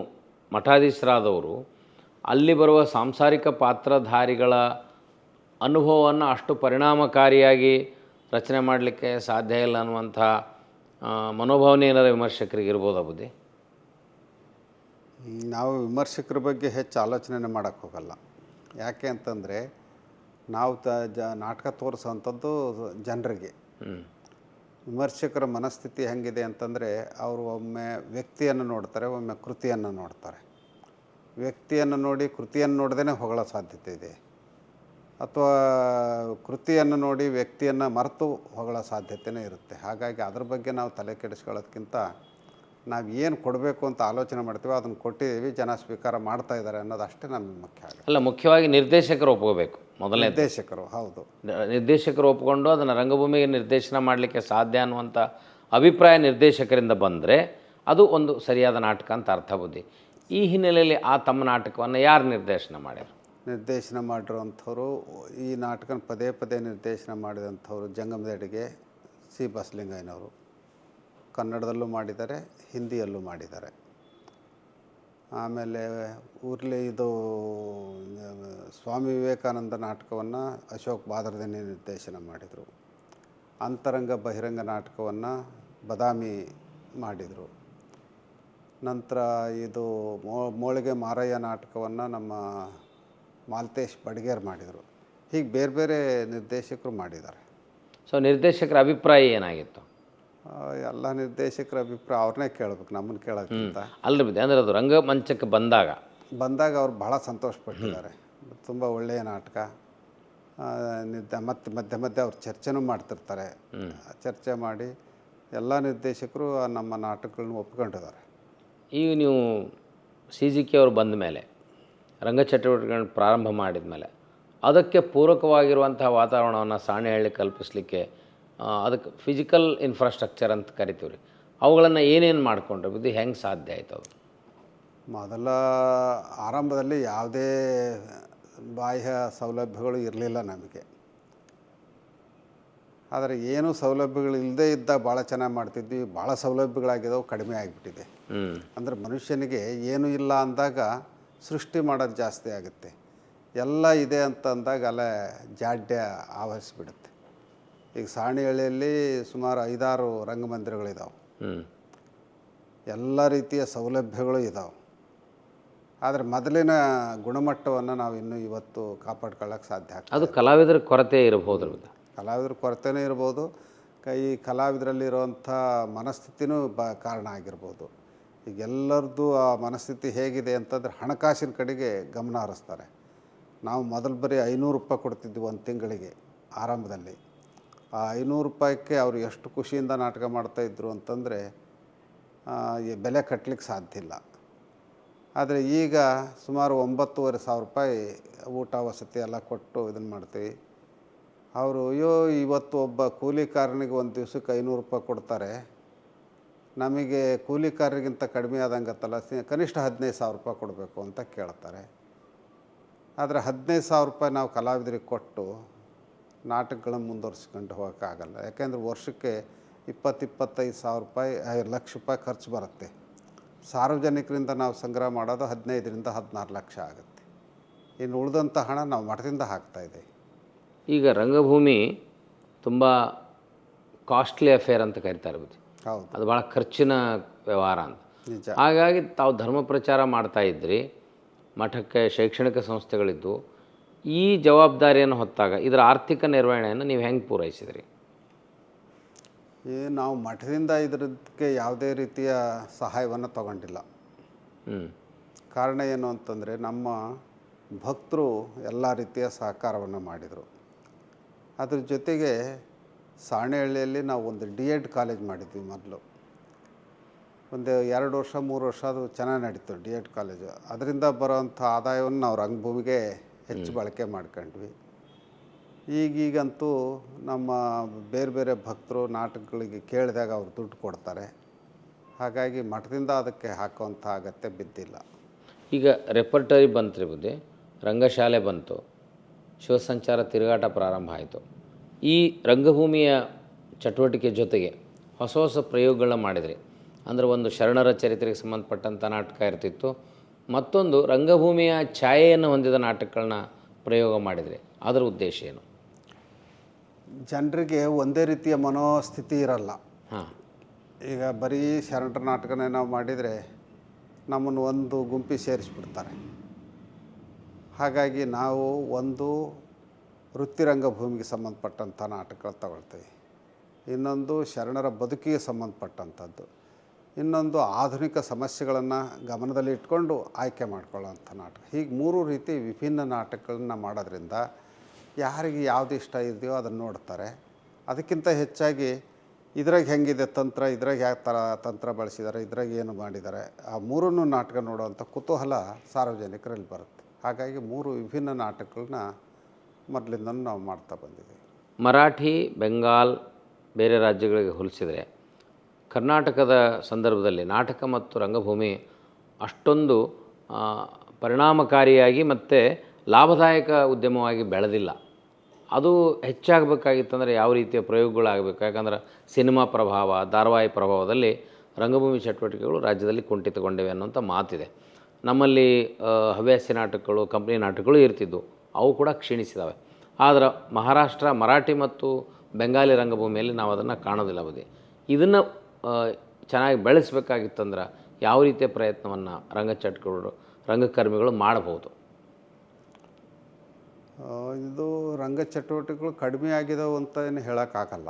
ಮಠಾಧೀಶರಾದವರು ಅಲ್ಲಿ ಬರುವ ಸಾಂಸಾರಿಕ ಪಾತ್ರಧಾರಿಗಳ ಅನುಭವವನ್ನು ಅಷ್ಟು ಪರಿಣಾಮಕಾರಿಯಾಗಿ ರಚನೆ ಮಾಡಲಿಕ್ಕೆ ಸಾಧ್ಯ ಇಲ್ಲ ಅನ್ನುವಂಥ ಮನೋಭಾವನೆ ಏನಾದರೂ ವಿಮರ್ಶಕರಿಗೆ ಇರ್ಬೋದಾ ಬುದ್ಧಿ? ನಾವು ವಿಮರ್ಶಕರ ಬಗ್ಗೆ ಹೆಚ್ಚು ಆಲೋಚನೆ ಮಾಡೋಕ್ಕೆ ಹೋಗಲ್ಲ. ಯಾಕೆ ಅಂತಂದರೆ ನಾವು ನಾಟಕ ತೋರಿಸೋವಂಥದ್ದು ಜನರಿಗೆ. ವಿಮರ್ಶಕರ ಮನಸ್ಥಿತಿ ಹೆಂಗಿದೆ ಅಂತಂದರೆ, ಅವರು ಒಮ್ಮೆ ವ್ಯಕ್ತಿಯನ್ನು ನೋಡ್ತಾರೆ, ಒಮ್ಮೆ ಕೃತಿಯನ್ನು ನೋಡ್ತಾರೆ. ವ್ಯಕ್ತಿಯನ್ನು ನೋಡಿ ಕೃತಿಯನ್ನು ನೋಡ್ದೇ ಹೊಗಳೋ ಸಾಧ್ಯತೆ ಇದೆ. ಅಥವಾ ಕೃತಿಯನ್ನು ನೋಡಿ ವ್ಯಕ್ತಿಯನ್ನು ಮರೆತು ಹೋಗೋ ಸಾಧ್ಯತೆಯೇ ಇರುತ್ತೆ. ಹಾಗಾಗಿ ಅದ್ರ ಬಗ್ಗೆ ನಾವು ತಲೆ ಕೆಡಿಸ್ಕೊಳ್ಳೋದಕ್ಕಿಂತ ನಾವು ಏನು ಕೊಡಬೇಕು ಅಂತ ಆಲೋಚನೆ ಮಾಡ್ತೀವೋ ಅದನ್ನು ಕೊಟ್ಟಿದ್ದೀವಿ, ಜನ ಸ್ವೀಕಾರ ಮಾಡ್ತಾ ಇದ್ದಾರೆ ಅನ್ನೋದು ಅಷ್ಟೇ ನಮಗೆ ಮುಖ್ಯ ಆಗುತ್ತೆ. ಅಲ್ಲ, ಮುಖ್ಯವಾಗಿ ನಿರ್ದೇಶಕರು ಒಪ್ಕೋಬೇಕು. ಮೊದಲನೇ ನಿರ್ದೇಶಕರು, ಹೌದು, ನಿರ್ದೇಶಕರು ಒಪ್ಕೊಂಡು ಅದನ್ನು ರಂಗಭೂಮಿಗೆ ನಿರ್ದೇಶನ ಮಾಡಲಿಕ್ಕೆ ಸಾಧ್ಯ ಅನ್ನುವಂಥ ಅಭಿಪ್ರಾಯ ನಿರ್ದೇಶಕರಿಂದ ಬಂದರೆ ಅದು ಒಂದು ಸರಿಯಾದ ನಾಟಕ ಅಂತ ಅರ್ಥ ಬುದ್ಧಿ. ಈ ಹಿನ್ನೆಲೆಯಲ್ಲಿ ಆ ತಮ್ಮ ನಾಟಕವನ್ನು ಯಾರು ನಿರ್ದೇಶನ ಮಾಡ್ಯಾರ? ನಿರ್ದೇಶನ ಮಾಡಿರೋಂಥವ್ರು, ಈ ನಾಟಕನ ಪದೇ ಪದೇ ನಿರ್ದೇಶನ ಮಾಡಿದಂಥವ್ರು ಜಂಗಮದಡಿಗೆ ಸಿ ಬಸಲಿಂಗಯ್ಯನವರು. ಕನ್ನಡದಲ್ಲೂ ಮಾಡಿದ್ದಾರೆ, ಹಿಂದಿಯಲ್ಲೂ ಮಾಡಿದ್ದಾರೆ. ಆಮೇಲೆ ಇದು ಸ್ವಾಮಿ ವಿವೇಕಾನಂದ ನಾಟಕವನ್ನು ಅಶೋಕ್ ಬಾದರ್ದೇನಿ ನಿರ್ದೇಶನ ಮಾಡಿದರು. ಅಂತರಂಗ ಬಹಿರಂಗ ನಾಟಕವನ್ನು ಬದಾಮಿ ಮಾಡಿದರು. ನಂತರ ಇದು ಮೋಳಿಗೆ ಮಾರಯ್ಯ ನಾಟಕವನ್ನು ನಮ್ಮ ಮಾಲ್ತೇಶ್ ಬಡ್ಗೇರ್ ಮಾಡಿದರು. ಹೀಗೆ ಬೇರೆ ಬೇರೆ ನಿರ್ದೇಶಕರು ಮಾಡಿದ್ದಾರೆ. ಸೊ ನಿರ್ದೇಶಕರ ಅಭಿಪ್ರಾಯ ಏನಾಗಿತ್ತು? ಎಲ್ಲ ನಿರ್ದೇಶಕರ ಅಭಿಪ್ರಾಯ ಅವ್ರನ್ನೇ ಕೇಳಬೇಕು, ನಮ್ಮನ್ನು ಕೇಳೋಕ್ಕಿಂತ. ಅಲ್ಲರಿ ಬಿದ್ದೆ ಅಂದರೆ ಅದು ರಂಗಮಂಚಕ್ಕೆ ಬಂದಾಗ ಅವ್ರು ಭಾಳ ಸಂತೋಷಪಟ್ಟಿದ್ದಾರೆ. ತುಂಬ ಒಳ್ಳೆಯ ನಾಟಕ. ಮತ್ತು ಮಧ್ಯೆ ಮಧ್ಯೆ ಅವ್ರು ಚರ್ಚೆನೂ ಮಾಡ್ತಿರ್ತಾರೆ. ಚರ್ಚೆ ಮಾಡಿ ಎಲ್ಲ ನಿರ್ದೇಶಕರು ನಮ್ಮ ನಾಟಕಗಳನ್ನ ಒಪ್ಕೊಂಡಿದ್ದಾರೆ. ಈಗ ನೀವು CGK ಅವರು ಬಂದ ಮೇಲೆ ರಂಗ ಚಟುವಟಿಕೆಗಳನ್ನ ಪ್ರಾರಂಭ ಮಾಡಿದ ಮೇಲೆ ಅದಕ್ಕೆ ಪೂರಕವಾಗಿರುವಂತಹ ವಾತಾವರಣವನ್ನು ಸಾಣೆಹಳ್ಳಿ ಕಲ್ಪಿಸಲಿಕ್ಕೆ ಅದಕ್ಕೆ ಫಿಸಿಕಲ್ ಇನ್ಫ್ರಾಸ್ಟ್ರಕ್ಚರ್ ಅಂತ ಕರಿತೀವಿ ರೀ, ಅವುಗಳನ್ನು ಏನೇನು ಮಾಡಿಕೊಂಡ್ರೆ ಇದು ಹೆಂಗೆ ಸಾಧ್ಯ ಆಯ್ತು? ಅದು ಮೊದಲ ಆರಂಭದಲ್ಲಿ ಯಾವುದೇ ಬಾಹ್ಯ ಸೌಲಭ್ಯಗಳು ಇರಲಿಲ್ಲ ನಮಗೆ. ಆದರೆ ಏನೂ ಸೌಲಭ್ಯಗಳು ಇಲ್ಲದೇ ಇದ್ದಾಗ ಭಾಳ ಚೆನ್ನಾಗಿ ಮಾಡ್ತಿದ್ವಿ. ಭಾಳ ಸೌಲಭ್ಯಗಳಾಗಿದ್ದಾವೆ, ಕಡಿಮೆ ಆಗಿಬಿಟ್ಟಿದೆ. ಅಂದರೆ ಮನುಷ್ಯನಿಗೆ ಏನೂ ಇಲ್ಲ ಅಂದಾಗ ಸೃಷ್ಟಿ ಮಾಡೋದು ಜಾಸ್ತಿ ಆಗುತ್ತೆ. ಎಲ್ಲ ಇದೆ ಅಂತ ಅಂದಾಗ ಅಲ್ಲೇ ಜಾಡ್ಯ ಆವರಿಸಿಬಿಡುತ್ತೆ. ಈಗ ಸಾಣೆಹಳ್ಳಿಯಲ್ಲಿ ಸುಮಾರು 5-6 ರಂಗಮಂದಿರಗಳಿದ್ದಾವೆ. ಎಲ್ಲ ರೀತಿಯ ಸೌಲಭ್ಯಗಳು ಇದ್ದಾವೆ. ಆದರೆ ಮೊದಲಿನ ಗುಣಮಟ್ಟವನ್ನು ನಾವು ಇನ್ನೂ ಇವತ್ತು ಕಾಪಾಡ್ಕೊಳ್ಳೋಕೆ ಸಾಧ್ಯ ಆಗ್ತದೆ. ಅದು ಕಲಾವಿದರ ಕೊರತೆ ಇರಬಹುದು. ಕಲಾವಿದರ ಕೊರತೆಯೂ ಇರ್ಬೋದು, ಈ ಕಲಾವಿದರಲ್ಲಿರುವಂಥ ಮನಸ್ಥಿತಿನೂ ಕಾರಣ ಆಗಿರ್ಬೋದು. ಈಗ ಎಲ್ಲರದ್ದು ಆ ಮನಸ್ಥಿತಿ ಹೇಗಿದೆ ಅಂತಂದರೆ ಹಣಕಾಸಿನ ಕಡೆಗೆ ಗಮನ ಹರಿಸ್ತಾರೆ. ನಾವು ಮೊದಲು ಬರೀ 500 ರೂಪಾಯಿ ಕೊಡ್ತಿದ್ವಿ ಒಂದು ತಿಂಗಳಿಗೆ ಆರಂಭದಲ್ಲಿ. ಆ 500 ರೂಪಾಯಿಗೆ ಅವರು ಎಷ್ಟು ಖುಷಿಯಿಂದ ನಾಟಕ ಮಾಡ್ತಾಯಿದ್ರು ಅಂತಂದರೆ ಬೆಲೆ ಕಟ್ಟಲಿಕ್ಕೆ ಸಾಧ್ಯ ಇಲ್ಲ. ಆದರೆ ಈಗ ಸುಮಾರು 9,500 ರೂಪಾಯಿ ಊಟ ವಸತಿ ಎಲ್ಲ ಕೊಟ್ಟು ಇದನ್ನು ಮಾಡ್ತೀವಿ. ಅವರು ಇವತ್ತು ಒಬ್ಬ ಕೂಲಿಕಾರನಿಗೆ ಒಂದು ದಿವ್ಸಕ್ಕೆ 500 ರೂಪಾಯಿ ಕೊಡ್ತಾರೆ, ನಮಗೆ ಕೂಲಿಕಾರರಿಗಿಂತ ಕಡಿಮೆ ಆದಂಗತ್ತಲ್ಲ, ಕನಿಷ್ಠ 15,000 ರೂಪಾಯಿ ಕೊಡಬೇಕು ಅಂತ ಕೇಳ್ತಾರೆ. ಆದರೆ 15,000 ರೂಪಾಯಿ ನಾವು ಕಲಾವಿದರಿಗೆ ಕೊಟ್ಟು ನಾಟಕಗಳನ್ನು ಮುಂದುವರ್ಸ್ಕೊಂಡು ಹೋಗೋಕ್ಕಾಗಲ್ಲ. ಯಾಕೆಂದರೆ ವರ್ಷಕ್ಕೆ 20-25,000 ರೂಪಾಯಿ, 1 ಲಕ್ಷ ರೂಪಾಯಿ ಖರ್ಚು ಬರುತ್ತೆ. ಸಾರ್ವಜನಿಕರಿಂದ ನಾವು ಸಂಗ್ರಹ ಮಾಡೋದು 15-16 ಲಕ್ಷ ಆಗುತ್ತೆ. ಇನ್ನು ಉಳಿದಂಥ ಹಣ ನಾವು ಮಠದಿಂದ ಹಾಕ್ತಾಯಿದ್ದೀವಿ. ಈಗ ರಂಗಭೂಮಿ ತುಂಬ ಕಾಸ್ಟ್ಲಿ ಅಫೇರ್ ಅಂತ ಕರಿತಾರೆ ಬುದ್ಧಿ. ಹೌದು, ಅದು ಭಾಳ ಖರ್ಚಿನ ವ್ಯವಹಾರ ಅಂತ. ನಿಜ. ಹಾಗಾಗಿ ತಾವು ಧರ್ಮ ಪ್ರಚಾರ ಮಾಡ್ತಾಯಿದ್ರಿ, ಮಠಕ್ಕೆ ಶೈಕ್ಷಣಿಕ ಸಂಸ್ಥೆಗಳಿದ್ದು. ಈ ಜವಾಬ್ದಾರಿಯನ್ನು ಹೊತ್ತಾಗ ಇದರ ಆರ್ಥಿಕ ನಿರ್ವಹಣೆಯನ್ನು ನೀವು ಹೆಂಗೆ ಪೂರೈಸಿದ್ರಿ? ನಾವು ಮಠದಿಂದ ಇದಕ್ಕೆ ಯಾವುದೇ ರೀತಿಯ ಸಹಾಯವನ್ನು ತಗೊಂಡಿಲ್ಲ. ಕಾರಣ ಏನು ಅಂತಂದರೆ ನಮ್ಮ ಭಕ್ತರು ಎಲ್ಲ ರೀತಿಯ ಸಹಕಾರವನ್ನು ಮಾಡಿದರು. ಅದ್ರ ಜೊತೆಗೆ ಸಾಣೆಹಳ್ಳಿಯಲ್ಲಿ ನಾವು ಒಂದು D.Ed ಕಾಲೇಜ್ ಮಾಡಿದ್ವಿ. ಮೊದಲು ಒಂದು 2 ವರ್ಷ 3 ವರ್ಷ ಅದು ಚೆನ್ನಾಗಿ ನಡೀತು D.Ed ಕಾಲೇಜು. ಅದರಿಂದ ಬರೋವಂಥ ಆದಾಯವನ್ನು ನಾವು ರಂಗಭೂಮಿಗೆ ಹೆಚ್ಚು ಬಳಕೆ ಮಾಡ್ಕೊಂಡ್ವಿ. ಈಗಂತೂ ನಮ್ಮ ಬೇರೆ ಬೇರೆ ಭಕ್ತರು ನಾಟಕಗಳಿಗೆ ಕೇಳಿದಾಗ ಅವ್ರು ದುಡ್ಡು ಕೊಡ್ತಾರೆ. ಹಾಗಾಗಿ ಮಠದಿಂದ ಅದಕ್ಕೆ ಹಾಕುವಂಥ ಅಗತ್ಯ ಬಿದ್ದಿಲ್ಲ. ಈಗ ರೆಪರ್ಟರಿ ಬಂತು ಬುದ್ಧಿ, ರಂಗಶಾಲೆ ಬಂತು, ಶಿವಸಂಚಾರ ತಿರುಗಾಟ ಪ್ರಾರಂಭ ಆಯಿತು. ಈ ರಂಗಭೂಮಿಯ ಚಟುವಟಿಕೆ ಜೊತೆಗೆ ಹೊಸ ಹೊಸ ಪ್ರಯೋಗಗಳನ್ನ ಮಾಡಿದ್ರಿ. ಅಂದರೆ ಒಂದು ಶರಣರ ಚರಿತ್ರೆಗೆ ಸಂಬಂಧಪಟ್ಟಂಥ ನಾಟಕ ಇರ್ತಿತ್ತು, ಮತ್ತೊಂದು ರಂಗಭೂಮಿಯ ಛಾಯೆಯನ್ನು ಹೊಂದಿದ ನಾಟಕಗಳನ್ನ ಪ್ರಯೋಗ ಮಾಡಿದ್ರಿ. ಅದರ ಉದ್ದೇಶ ಏನು? ಜನರಿಗೆ ಒಂದೇ ರೀತಿಯ ಮನೋಸ್ಥಿತಿ ಇರಲ್ಲ. ಈಗ ಬರೀ ಶರಣರ ನಾಟಕನೇ ನಾವು ಮಾಡಿದರೆ ನಮ್ಮನ್ನು ಒಂದು ಗುಂಪಿ ಸೇರಿಸ್ಬಿಡ್ತಾರೆ. ಹಾಗಾಗಿ ನಾವು ಒಂದು ವೃತ್ತಿ ರಂಗಭೂಮಿಗೆ ಸಂಬಂಧಪಟ್ಟಂಥ ನಾಟಕಗಳು ತಗೊಳ್ತೀವಿ, ಇನ್ನೊಂದು ಶರಣರ ಬದುಕಿಗೆ ಸಂಬಂಧಪಟ್ಟಂಥದ್ದು, ಇನ್ನೊಂದು ಆಧುನಿಕ ಸಮಸ್ಯೆಗಳನ್ನು ಗಮನದಲ್ಲಿ ಇಟ್ಕೊಂಡು ಆಯ್ಕೆ ಮಾಡ್ಕೊಳ್ಳೋವಂಥ ನಾಟಕ. ಹೀಗೆ 3 ರೀತಿ ವಿಭಿನ್ನ ನಾಟಕಗಳನ್ನ ಮಾಡೋದ್ರಿಂದ ಯಾರಿಗೆ ಯಾವುದು ಇಷ್ಟ ಇದೆಯೋ ಅದನ್ನು ನೋಡ್ತಾರೆ. ಅದಕ್ಕಿಂತ ಹೆಚ್ಚಾಗಿ ಇದ್ರಾಗ ಹೆಂಗಿದೆ ತಂತ್ರ, ಇದ್ರಾಗ ಯಾವ ಥರ ತಂತ್ರ ಬಳಸಿದ್ದಾರೆ, ಇದ್ರಾಗ ಏನು ಮಾಡಿದ್ದಾರೆ, ಆ ಮೂರನ್ನು ನಾಟಕ ನೋಡುವಂಥ ಕುತೂಹಲ ಸಾರ್ವಜನಿಕರಲ್ಲಿ ಬರುತ್ತೆ. ಹಾಗಾಗಿ 3 ವಿಭಿನ್ನ ನಾಟಕಗಳನ್ನ ಮೊದಲಿಂದನೂ ನಾವು ಮಾಡ್ತಾ ಬಂದಿದ್ದೀವಿ. ಮರಾಠಿ, ಬೆಂಗಾಲ್ ಬೇರೆ ರಾಜ್ಯಗಳಿಗೆ ಹೋಲಿಸಿದರೆ ಕರ್ನಾಟಕದ ಸಂದರ್ಭದಲ್ಲಿ ನಾಟಕ ಮತ್ತು ರಂಗಭೂಮಿ ಅಷ್ಟೊಂದು ಪರಿಣಾಮಕಾರಿಯಾಗಿ ಮತ್ತು ಲಾಭದಾಯಕ ಉದ್ಯಮವಾಗಿ ಬೆಳೆದಿಲ್ಲ. ಅದು ಹೆಚ್ಚಾಗಬೇಕಾಗಿತ್ತಂದರೆ ಯಾವ ರೀತಿಯ ಪ್ರಯೋಗಗಳಾಗಬೇಕು? ಯಾಕಂದ್ರೆ ಸಿನಿಮಾ ಪ್ರಭಾವ, ಧಾರಾವಾಹಿ ಪ್ರಭಾವದಲ್ಲಿ ರಂಗಭೂಮಿ ಚಟುವಟಿಕೆಗಳು ರಾಜ್ಯದಲ್ಲಿ ಕುಂಠಿತಗೊಂಡಿವೆ ಅನ್ನೋಂಥ ಮಾತಿದೆ. ನಮ್ಮಲ್ಲಿ ಹವ್ಯಾಸಿ ನಾಟಕಗಳು, ಕಂಪ್ನಿ ನಾಟಕಗಳು ಇರ್ತಿದ್ವು, ಅವು ಕೂಡ ಕ್ಷೀಣಿಸಿದ್ದಾವೆ. ಆದರೆ ಮಹಾರಾಷ್ಟ್ರ ಮರಾಠಿ ಮತ್ತು ಬೆಂಗಾಲಿ ರಂಗಭೂಮಿಯಲ್ಲಿ ನಾವು ಅದನ್ನು ಕಾಣೋದಿಲ್ಲ ಬದಿ. ಇದನ್ನು ಚೆನ್ನಾಗಿ ಬೆಳೆಸಬೇಕಾಗಿತ್ತಂದ್ರೆ ಯಾವ ರೀತಿಯ ಪ್ರಯತ್ನವನ್ನು ರಂಗಚಟುಗಳು, ರಂಗಕರ್ಮಿಗಳು ಮಾಡಬಹುದು? ಇದು ರಂಗ ಚಟುವಟಿಕೆಗಳು ಕಡಿಮೆ ಆಗಿದಾವೆ ಅಂತ ಏನು ಹೇಳೋಕ್ಕಾಗಲ್ಲ.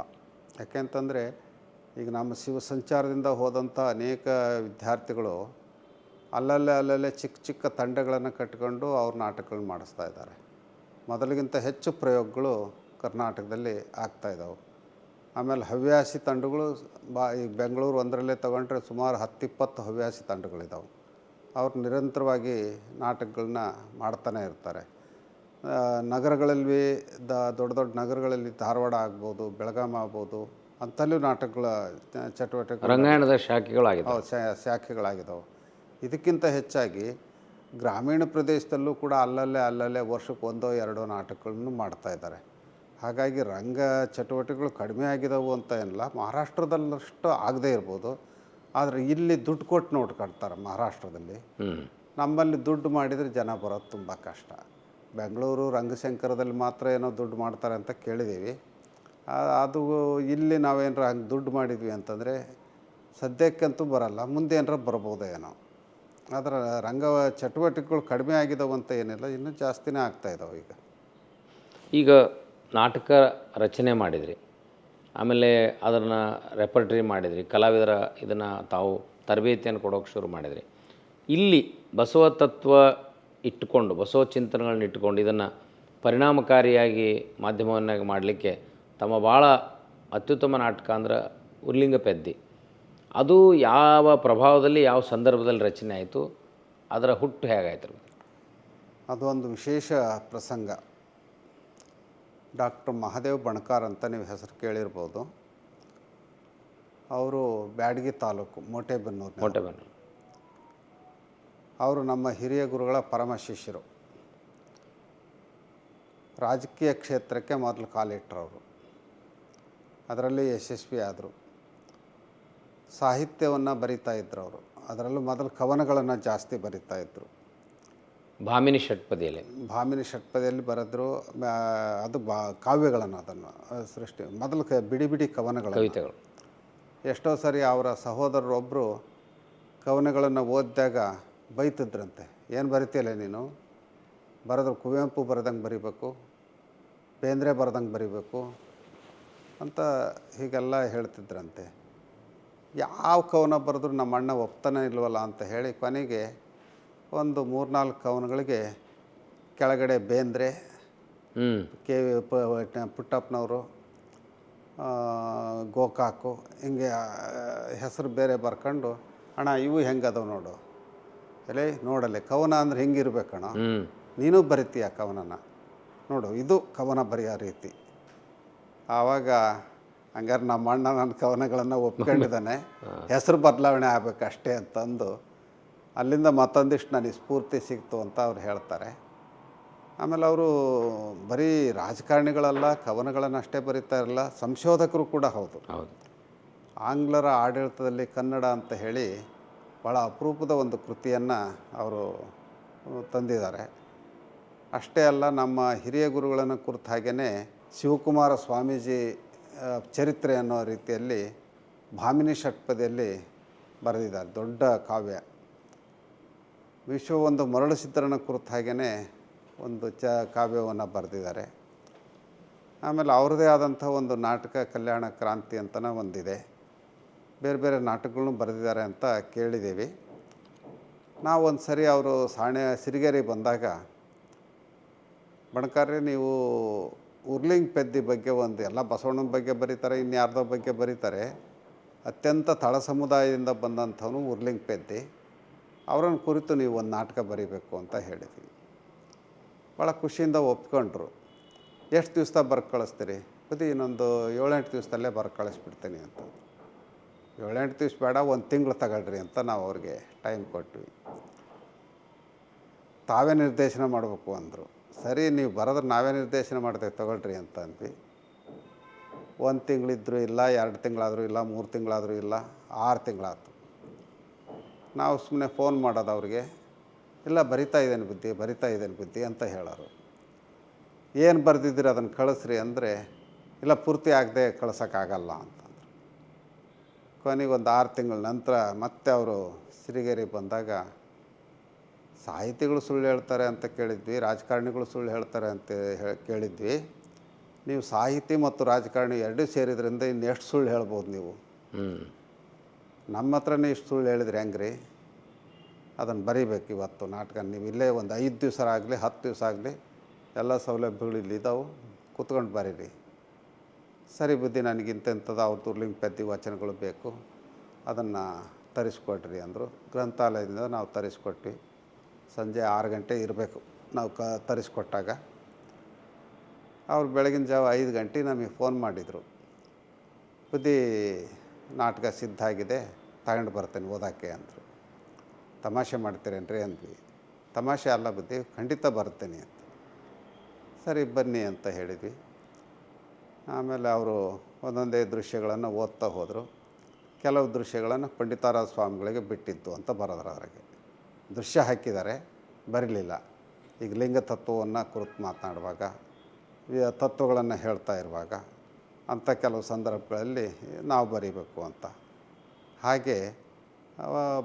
ಯಾಕೆಂತಂದರೆ ಈಗ ನಮ್ಮ ಶಿವಸಂಚಾರದಿಂದ ಹೋದಂಥ ಅನೇಕ ವಿದ್ಯಾರ್ಥಿಗಳು ಅಲ್ಲಲ್ಲೇ ಚಿಕ್ಕ ಚಿಕ್ಕ ತಂಡಗಳನ್ನು ಕಟ್ಕೊಂಡು ಅವ್ರ ನಾಟಕಗಳನ್ನ ಮಾಡಿಸ್ತಾ ಇದ್ದಾರೆ. ಮೊದಲಿಗಿಂತ ಹೆಚ್ಚು ಪ್ರಯೋಗಗಳು ಕರ್ನಾಟಕದಲ್ಲಿ ಆಗ್ತಾಯಿದ್ದಾವೆ. ಆಮೇಲೆ ಹವ್ಯಾಸಿ ತಂಡಗಳು ಈಗ ಬೆಂಗಳೂರು ಒಂದರಲ್ಲೇ ತೊಗೊಂಡ್ರೆ ಸುಮಾರು 10-20 ಹವ್ಯಾಸಿ ತಂಡಗಳಿದ್ದಾವೆ. ಅವ್ರು ನಿರಂತರವಾಗಿ ನಾಟಕಗಳನ್ನ ಮಾಡ್ತಾನೆ ಇರ್ತಾರೆ. ನಗರಗಳಲ್ಲಿ ದೊಡ್ಡ ದೊಡ್ಡ ನಗರಗಳಲ್ಲಿ ಧಾರವಾಡ ಆಗ್ಬೋದು, ಬೆಳಗಾಂ ಆಗ್ಬೋದು, ಅಂತಲ್ಲೂ ನಾಟಕಗಳ ಚಟುವಟಿಕೆ ರಂಗಾಯಣದ ಶಾಖೆಗಳಾಗಿದ್ದಾವೆ, ಶಾಖೆಗಳಾಗಿದ್ದಾವೆ. ಇದಕ್ಕಿಂತ ಹೆಚ್ಚಾಗಿ ಗ್ರಾಮೀಣ ಪ್ರದೇಶದಲ್ಲೂ ಕೂಡ ಅಲ್ಲಲ್ಲೇ ವರ್ಷಕ್ಕೆ 1-2 ನಾಟಕಗಳನ್ನು ಮಾಡ್ತಾಯಿದ್ದಾರೆ. ಹಾಗಾಗಿ ರಂಗ ಚಟುವಟಿಕೆಗಳು ಕಡಿಮೆ ಆಗಿದಾವೆ ಅಂತ ಏನಿಲ್ಲ. ಮಹಾರಾಷ್ಟ್ರದಲ್ಲಷ್ಟು ಆಗದೇ ಇರ್ಬೋದು, ಆದರೆ ಇಲ್ಲಿ ದುಡ್ಡು ಕೊಟ್ಟು ನೋಡ್ಕೊಳ್ತಾರೆ ಮಹಾರಾಷ್ಟ್ರದಲ್ಲಿ. ನಮ್ಮಲ್ಲಿ ದುಡ್ಡು ಮಾಡಿದರೆ ಜನ ಬರೋದು ತುಂಬ ಕಷ್ಟ. ಬೆಂಗಳೂರು ರಂಗಶಂಕರದಲ್ಲಿ ಮಾತ್ರ ಏನೋ ದುಡ್ಡು ಮಾಡ್ತಾರೆ ಅಂತ ಕೇಳಿದ್ದೀವಿ. ಅದು ಇಲ್ಲಿ ನಾವೇನಾರ ಹಂಗೆ ದುಡ್ಡು ಮಾಡಿದ್ವಿ ಅಂತಂದರೆ ಸದ್ಯಕ್ಕಂತೂ ಬರಲ್ಲ, ಮುಂದೆ ಏನಾರ ಬರ್ಬೋದು ಏನೋ. ಆದರೆ ರಂಗ ಚಟುವಟಿಕೆಗಳು ಕಡಿಮೆ ಆಗಿದಾವೆ ಅಂತ ಏನಿಲ್ಲ, ಇನ್ನೂ ಜಾಸ್ತಿನೇ ಆಗ್ತಾಯಿದ್ದಾವೆ. ಈಗ ನಾಟಕ ರಚನೆ ಮಾಡಿದ್ರಿ, ಆಮೇಲೆ ಅದನ್ನು ರೆಪರ್ಟ್ರಿ ಮಾಡಿದ್ರಿ, ಕಲಾವಿದರ ಇದನ್ನು ತಾವು ತರಬೇತಿಯನ್ನು ಕೊಡೋಕ್ಕೆ ಶುರು ಮಾಡಿದ್ರಿ. ಇಲ್ಲಿ ಬಸವ ತತ್ವ ಇಟ್ಟುಕೊಂಡು, ಬಸವ ಚಿಂತನೆಗಳನ್ನ ಇಟ್ಟುಕೊಂಡು ಇದನ್ನು ಪರಿಣಾಮಕಾರಿಯಾಗಿ ಮಾಧ್ಯಮವನ್ನಾಗಿ ಮಾಡಲಿಕ್ಕೆ ತಮ್ಮ ಭಾಳ ಅತ್ಯುತ್ತಮ ನಾಟಕ ಅಂದ್ರೆ ಉರ್ಲಿಂಗ ಪೆದ್ದಿ. ಅದು ಯಾವ ಪ್ರಭಾವದಲ್ಲಿ, ಯಾವ ಸಂದರ್ಭದಲ್ಲಿ ರಚನೆ ಆಯಿತು? ಅದರ ಹುಟ್ಟು ಹೇಗಾಯ್ತು? ಅದು ಒಂದು ವಿಶೇಷ ಪ್ರಸಂಗ. ಡಾಕ್ಟರ್ ಮಹಾದೇವ್ ಬಣಕಾರ್ ಅಂತ ನೀವು ಹೆಸರು ಕೇಳಿರ್ಬೋದು. ಅವರು ಬ್ಯಾಡಗಿ ತಾಲೂಕು ಮೋಟೆಬೆನ್ನೂರು. ಅವರು ನಮ್ಮ ಹಿರಿಯ ಗುರುಗಳ ಪರಮ ಶಿಷ್ಯರು. ರಾಜಕೀಯ ಕ್ಷೇತ್ರಕ್ಕೆ ಮೊದಲು ಕಾಲಿಟ್ಟರು. ಅವರು ಅದರಲ್ಲಿ ಯಶಸ್ವಿ ಆದರು. ಸಾಹಿತ್ಯವನ್ನು ಬರಿತಾ ಇದ್ದರು ಅವರು. ಅದರಲ್ಲೂ ಮೊದಲು ಕವನಗಳನ್ನು ಜಾಸ್ತಿ ಬರಿತಾ ಇದ್ದರು. ಭಾಮಿನಿ ಷಟ್ಪದಿಯಲ್ಲಿ ಬರೆದ್ರು. ಅದು ಕಾವ್ಯಗಳನ್ನು ಅದನ್ನು ಸೃಷ್ಟಿ ಮೊದಲು ಬಿಡಿ ಬಿಡಿ ಕವಿತೆಗಳು. ಎಷ್ಟೋ ಸರಿ ಅವರ ಸಹೋದರರೊಬ್ಬರು ಕವನಗಳನ್ನು ಓದಿದಾಗ ಬೈತಿದ್ರಂತೆ, ಏನು ಬರಿತೀಯಲ್ಲ ನೀನು, ಬರೆದ್ರು ಕುವೆಂಪು ಬರೆದಂಗೆ ಬರಿಬೇಕು, ಬೇಂದ್ರೆ ಬರೆದಂಗೆ ಬರಿಬೇಕು ಅಂತ ಹೀಗೆಲ್ಲ ಹೇಳ್ತಿದ್ರಂತೆ. ಯಾವ ಕವನ ಬರೆದ್ರು ನಮ್ಮ ಅಣ್ಣ ಒಪ್ತಾನೆ ಇಲ್ವಲ್ಲ ಅಂತ ಹೇಳಿ ಕೊನೆಗೆ ಒಂದು 3-4 ಕವನಗಳಿಗೆ ಕೆಳಗಡೆ ಬೇಂದ್ರೆ, ಪುಟ್ಟಪ್ಪನವರು, ಗೋಕಾಕು ಹಿಂಗೆ ಹೆಸರು ಬೇರೆ ಬರ್ಕೊಂಡು, ಅಣ್ಣ ಇವು ಹೆಂಗದವು ನೋಡು, ಎಲೆ ನೋಡಲೆ ಕವನ ಅಂದ್ರೆ ಹೆಂಗಿರ್ಬೇಕಣ್ಣ, ನೀನು ಬರಿತೀಯ ಕವನನ ನೋಡು, ಇದು ಕವನ ಬರೆಯೋ ರೀತಿ. ಆವಾಗ ಹಂಗಾರೆ ನಮ್ಮ ಅಣ್ಣ ನನ್ನ ಕವನಗಳನ್ನು ಒಪ್ಕೊಂಡಿದ್ದಾನೆ, ಹೆಸರು ಬದಲಾವಣೆ ಆಗಬೇಕಷ್ಟೇ ಅಂತಂದು ಅಲ್ಲಿಂದ ಮತ್ತೊಂದಿಷ್ಟು ನನಗೆ ಸ್ಫೂರ್ತಿ ಸಿಕ್ತು ಅಂತ ಅವ್ರು ಹೇಳ್ತಾರೆ. ಆಮೇಲೆ ಅವರು ಬರೀ ರಾಜಕಾರಣಿಗಳಲ್ಲ, ಕವನಗಳನ್ನು ಅಷ್ಟೇ ಬರೀತಾ ಇರಲ್ಲ, ಸಂಶೋಧಕರು ಕೂಡ ಹೌದು. ಆಂಗ್ಲರ ಆಡಳಿತದಲ್ಲಿ ಕನ್ನಡ ಅಂತ ಹೇಳಿ ಭಾಳ ಅಪರೂಪದ ಒಂದು ಕೃತಿಯನ್ನು ಅವರು ತಂದಿದ್ದಾರೆ. ಅಷ್ಟೇ ಅಲ್ಲ, ನಮ್ಮ ಹಿರಿಯ ಗುರುಗಳನ್ನು ಕುರಿತು ಹಾಗೆಯೇ ಶಿವಕುಮಾರ ಸ್ವಾಮೀಜಿ ಚರಿತ್ರೆ ಅನ್ನೋ ರೀತಿಯಲ್ಲಿ ಭಾಮಿನಿ ಷಟ್ಪದಿಯಲ್ಲಿ ಬರೆದಿದ್ದಾರೆ. ದೊಡ್ಡ ಕಾವ್ಯ. ವಿಶ್ವವೊಂದು ಮರಳು ಸಿದ್ಧರನ್ನ ಕುರಿತು ಹಾಗೆಯೇ ಒಂದು ಕಾವ್ಯವನ್ನು ಬರೆದಿದ್ದಾರೆ. ಆಮೇಲೆ ಅವ್ರದ್ದೇ ಆದಂಥ ಒಂದು ನಾಟಕ ಕಲ್ಯಾಣ ಕ್ರಾಂತಿ ಅಂತಲೇ ಒಂದಿದೆ. ಬೇರೆ ಬೇರೆ ನಾಟಕಗಳನ್ನು ಬರೆದಿದ್ದಾರೆ ಅಂತ ಕೇಳಿದ್ದೀವಿ. ನಾವು ಒಂದು ಸರಿ ಅವರು ಸಿರಿಗೆರೆ ಬಂದಾಗ ಬಣಕಾರ್ರೆ ನೀವು ಉರ್ಲಿಂಗ್ ಪೆದ್ದಿ ಬಗ್ಗೆ ಒಂದು ಎಲ್ಲ ಬಸವಣ್ಣನ ಬಗ್ಗೆ ಬರೀತಾರೆ, ಇನ್ಯಾರ್ದೋ ಬಗ್ಗೆ ಬರೀತಾರೆ. ಅತ್ಯಂತ ತಳ ಸಮುದಾಯದಿಂದ ಬಂದಂಥವನು ಉರ್ಲಿಂಗ್ ಪೆದ್ದಿ. ಅವರನ್ನು ಕುರಿತು ನೀವು ಒಂದು ನಾಟಕ ಬರೀಬೇಕು ಅಂತ ಹೇಳಿದ್ವಿ. ಭಾಳ ಖುಷಿಯಿಂದ ಒಪ್ಕೊಂಡ್ರು. ಎಷ್ಟು ದಿವಸದಾಗ ಬರ್ದು ಕಳಿಸ್ತೀರಿ? ಬುದ್ಧಿ ಇನ್ನೊಂದು 7-8 ದಿವಸದಲ್ಲೇ ಬರ್ದು ಕಳಿಸ್ಬಿಡ್ತೀನಿ ಅಂತ. 7-8 ದಿವಸ ಬೇಡ, 1 ತಿಂಗಳು ತಗೊಳ್ರಿ ಅಂತ ನಾವು ಅವ್ರಿಗೆ ಟೈಮ್ ಕೊಟ್ವಿ. ತಾವೇ ನಿರ್ದೇಶನ ಮಾಡಬೇಕು ಅಂದರು. ಸರಿ, ನೀವು ಬರೋದ್ರೆ ನಾವೇ ನಿರ್ದೇಶನ ಮಾಡ್ತೇವೆ ತಗೊಳ್ರಿ ಅಂತ ಅಂದ್ವಿ. 1 ತಿಂಗಳಿದ್ರೂ ಇಲ್ಲ, 2 ತಿಂಗಳಾದರೂ ಇಲ್ಲ, 3 ತಿಂಗಳಾದರೂ ಇಲ್ಲ, 6 ತಿಂಗಳಾಯ್ತು. ನಾವು ಸುಮ್ಮನೆ ಫೋನ್ ಮಾಡೋದು ಅವ್ರಿಗೆ, ಇಲ್ಲ ಬರಿತಾ ಇದ್ದೇನೆ ಬುದ್ಧಿ ಅಂತ ಹೇಳೋರು. ಏನು ಬರೆದಿದ್ದೀರಿ ಅದನ್ನು ಕಳಿಸ್ರಿ ಅಂದರೆ, ಇಲ್ಲ ಪೂರ್ತಿ ಆಗದೆ ಕಳ್ಸೋಕ್ಕಾಗಲ್ಲ ಅಂತಂದರು. ಕೊನೆಗೆ ಒಂದು 6 ತಿಂಗಳ ನಂತರ ಮತ್ತೆ ಅವರು ಸಿರಿಗೆರೆ ಬಂದಾಗ, ಸಾಹಿತಿಗಳು ಸುಳ್ಳು ಹೇಳ್ತಾರೆ ಅಂತ ಕೇಳಿದ್ವಿ, ರಾಜಕಾರಣಿಗಳು ಸುಳ್ಳು ಹೇಳ್ತಾರೆ ಅಂತ ಕೇಳಿದ್ವಿ. ನೀವು ಸಾಹಿತಿ ಮತ್ತು ರಾಜಕಾರಣಿ ಎರಡೂ ಸೇರಿದ್ರಿಂದ ಇನ್ನೆಷ್ಟು ಸುಳ್ಳು ಹೇಳ್ಬೋದು ನೀವು? ನಮ್ಮ ಹತ್ರನೇ ಇಷ್ಟು ಸುಳ್ಳು ಹೇಳಿದ್ರಿ ಹೆಂಗ್ರಿ? ಅದನ್ನು ಬರೀಬೇಕು ಇವತ್ತು ನಾಟಕ. ನೀವು ಇಲ್ಲೇ ಒಂದು 5 ದಿವಸ ಆಗಲಿ 10 ದಿವಸ ಆಗಲಿ ಎಲ್ಲ ಸೌಲಭ್ಯಗಳು ಇಲ್ಲಿದ್ದಾವೆ, ಕೂತ್ಕೊಂಡು ಬರೀರಿ. ಸರಿ ಬುದ್ಧಿ, ನನಗಿಂತೆಂಥದ್ದು ಅವ್ರ ಉರ್ಲಿಂಗ್ ಪೆದ್ದಿ ವಚನಗಳು ಬೇಕು, ಅದನ್ನು ತರಿಸ್ಕೊಡ್ರಿ ಅಂದರು. ಗ್ರಂಥಾಲಯದಿಂದ ನಾವು ತರಿಸ್ಕೊಟ್ವಿ. ಸಂಜೆ 6 ಗಂಟೆ ಇರಬೇಕು ನಾವು ತರಿಸ್ಕೊಟ್ಟಾಗ. ಅವ್ರು ಬೆಳಗಿನ ಜಾವ 5 ಗಂಟೆ ನಮಗೆ ಫೋನ್ ಮಾಡಿದರು, ಬುದ್ಧಿ ನಾಟಕ ಸಿದ್ಧ ಆಗಿದೆ, ತಗೊಂಡು ಬರ್ತೇನೆ ಓದೋಕ್ಕೆ ಅಂದರು. ತಮಾಷೆ ಮಾಡ್ತೀರೇನ್ರಿ ಅಂದ್ವಿ. ತಮಾಷೆ ಅಲ್ಲ ಬುದ್ಧಿ, ಖಂಡಿತ ಬರ್ತೇನೆ ಅಂತ. ಸರಿ ಬನ್ನಿ ಅಂತ ಹೇಳಿದ್ವಿ. ಆಮೇಲೆ ಅವರು ಒಂದೊಂದೇ ದೃಶ್ಯಗಳನ್ನು ಓದ್ತಾ ಹೋದರು. ಕೆಲವು ದೃಶ್ಯಗಳನ್ನು ಪಂಡಿತಾರಾಯ ಸ್ವಾಮಿಗಳಿಗೆ ಬಿಟ್ಟಿದ್ದು ಅಂತ ಬರೋದ್ರ ಅದ್ರಾಗೆ. ದೃಶ್ಯ ಹಾಕಿದ್ದಾರೆ, ಬರಲಿಲ್ಲ. ಈಗ ಲಿಂಗ ತತ್ವವನ್ನು ಕುರಿತು ಮಾತನಾಡುವಾಗ, ತತ್ವಗಳನ್ನು ಹೇಳ್ತಾ ಇರುವಾಗ ಅಂಥ ಕೆಲವು ಸಂದರ್ಭಗಳಲ್ಲಿ ನಾವು ಬರೀಬೇಕು ಅಂತ. ಹಾಗೆ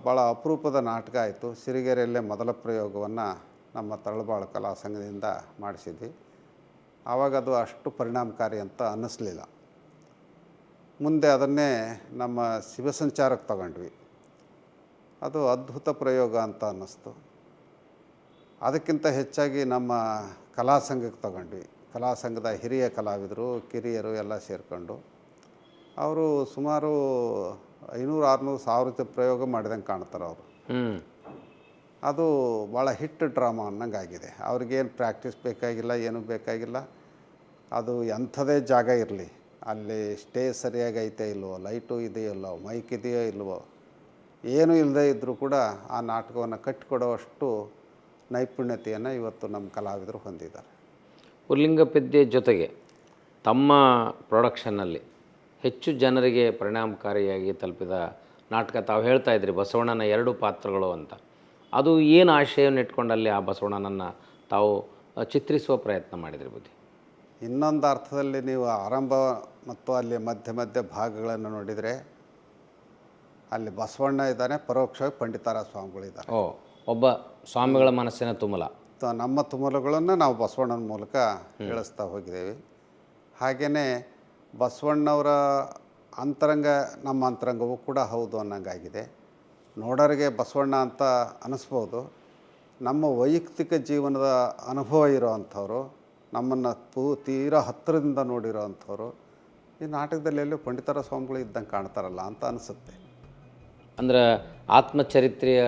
ಭಾಳ ಅಪರೂಪದ ನಾಟಕ ಆಯಿತು. ಸಿರಿಗೆರೆಯಲ್ಲೇ ಮೊದಲ ಪ್ರಯೋಗವನ್ನು ನಮ್ಮ ತರಳಬಾಳು ಕಲಾ ಸಂಘದಿಂದ ಮಾಡಿಸಿದ್ವಿ. ಆವಾಗ ಅದು ಅಷ್ಟು ಪರಿಣಾಮಕಾರಿ ಅಂತ ಅನ್ನಿಸ್ಲಿಲ್ಲ. ಮುಂದೆ ಅದನ್ನೇ ನಮ್ಮ ಶಿವಸಂಚಾರಕ್ಕೆ ತಗೊಂಡ್ವಿ. ಅದು ಅದ್ಭುತ ಪ್ರಯೋಗ ಅಂತ ಅನ್ನಿಸ್ತು. ಅದಕ್ಕಿಂತ ಹೆಚ್ಚಾಗಿ ನಮ್ಮ ಕಲಾ ಸಂಘಕ್ಕೆ ತಗೊಂಡ್ವಿ. ಕಲಾ ಸಂಘದ ಹಿರಿಯ ಕಲಾವಿದರು, ಕಿರಿಯರು ಎಲ್ಲ ಸೇರಿಕೊಂಡು ಅವರು ಸುಮಾರು 500-600 ಪ್ರಯೋಗ ಮಾಡಿದಂಗೆ ಕಾಣ್ತಾರೆ ಅವರು. ಅದು ಭಾಳ ಹಿಟ್ ಡ್ರಾಮಾ ಅನ್ನಂಗೆ ಆಗಿದೆ. ಅವ್ರಿಗೇನು ಪ್ರಾಕ್ಟೀಸ್ ಬೇಕಾಗಿಲ್ಲ, ಏನೂ ಬೇಕಾಗಿಲ್ಲ. ಅದು ಎಂಥದೇ ಜಾಗ ಇರಲಿ, ಅಲ್ಲಿ ಸ್ಟೇಜ್ ಸರಿಯಾಗಿ ಐತೆ ಇಲ್ವೋ, ಲೈಟು ಇದೆಯೋ ಇಲ್ಲವೋ, ಮೈಕ್ ಇದೆಯೋ ಇಲ್ವೋ, ಏನೂ ಇಲ್ಲದೇ ಇದ್ದರೂ ಕೂಡ ಆ ನಾಟಕವನ್ನು ಕಟ್ಟಿಕೊಡೋವಷ್ಟು ನೈಪುಣ್ಯತೆಯನ್ನು ಇವತ್ತು ನಮ್ಮ ಕಲಾವಿದರು ಹೊಂದಿದ್ದಾರೆ. ಉರ್ಲಿಂಗ ಪೆದ್ದೆ ಜೊತೆಗೆ ತಮ್ಮ ಪ್ರೊಡಕ್ಷನ್ನಲ್ಲಿ ಹೆಚ್ಚು ಜನರಿಗೆ ಪರಿಣಾಮಕಾರಿಯಾಗಿ ತಲುಪಿದ ನಾಟಕ ತಾವು ಹೇಳ್ತಾ ಇದ್ರಿ, ಬಸವಣ್ಣನ 2 ಪಾತ್ರಗಳು ಅಂತ. ಅದು ಏನು ಆಶಯವನ್ನು ಇಟ್ಕೊಂಡಲ್ಲಿ ಆ ಬಸವಣ್ಣನನ್ನು ತಾವು ಚಿತ್ರಿಸುವ ಪ್ರಯತ್ನ ಮಾಡಿದ್ರಿ ಬುದ್ಧಿ? ಇನ್ನೊಂದು ಅರ್ಥದಲ್ಲಿ ನೀವು ಆರಂಭ ಮತ್ತು ಅಲ್ಲಿ ಮಧ್ಯ ಭಾಗಗಳನ್ನು ನೋಡಿದರೆ ಅಲ್ಲಿ ಬಸವಣ್ಣ ಇದ್ದಾನೆ, ಪರೋಕ್ಷವಾಗಿ ಪಂಡಿತಾರಾಯ ಸ್ವಾಮಿಗಳಿದ್ದಾರೆ. ಒಬ್ಬ ಸ್ವಾಮಿಗಳ ಮನಸ್ಸಿನ ತುಮಲ. ನಮ್ಮ ತುಮಲುಗಳನ್ನು ನಾವು ಬಸವಣ್ಣನ ಮೂಲಕ ಹೇಳಿಸ್ತಾ ಹೋಗಿದ್ದೇವೆ. ಹಾಗೆಯೇ ಬಸವಣ್ಣವರ ಅಂತರಂಗ ನಮ್ಮ ಅಂತರಂಗವೂ ಕೂಡ ಹೌದು ಅನ್ನಂಗಾಗಿದೆ. ನೋಡೋರಿಗೆ ಬಸವಣ್ಣ ಅಂತ ಅನ್ನಿಸ್ಬೋದು. ನಮ್ಮ ವೈಯಕ್ತಿಕ ಜೀವನದ ಅನುಭವ ಇರೋವಂಥವ್ರು, ನಮ್ಮನ್ನು ತೀರಾ ಹತ್ತಿರದಿಂದ ನೋಡಿರೋ ಅಂಥವ್ರು ಈ ನಾಟಕದಲ್ಲಿ ಎಲ್ಲೂ ಪಂಡಿತಾರಾಯ ಸ್ವಾಮಿಗಳು ಇದ್ದಂಗೆ ಕಾಣ್ತಾರಲ್ಲ ಅಂತ ಅನಿಸುತ್ತೆ. ಅಂದ್ರೆ ಆತ್ಮಚರಿತ್ರೆಯ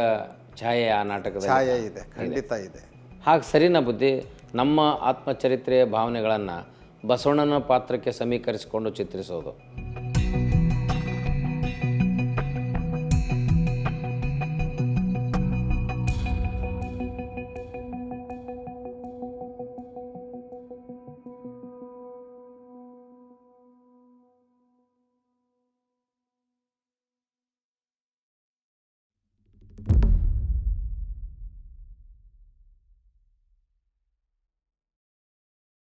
ಛಾಯೆ ಆ ನಾಟಕದ ಛಾಯೆ ಇದೆ, ಖಂಡಿತ ಇದೆ. ಹಾಗೆ ಸರಿನಾ ಬುದ್ಧಿ? ನಮ್ಮ ಆತ್ಮಚರಿತ್ರೆಯ ಭಾವನೆಗಳನ್ನು ಬಸವಣ್ಣನ ಪಾತ್ರಕ್ಕೆ ಸಮೀಕರಿಸಿಕೊಂಡು ಚಿತ್ರಿಸೋದು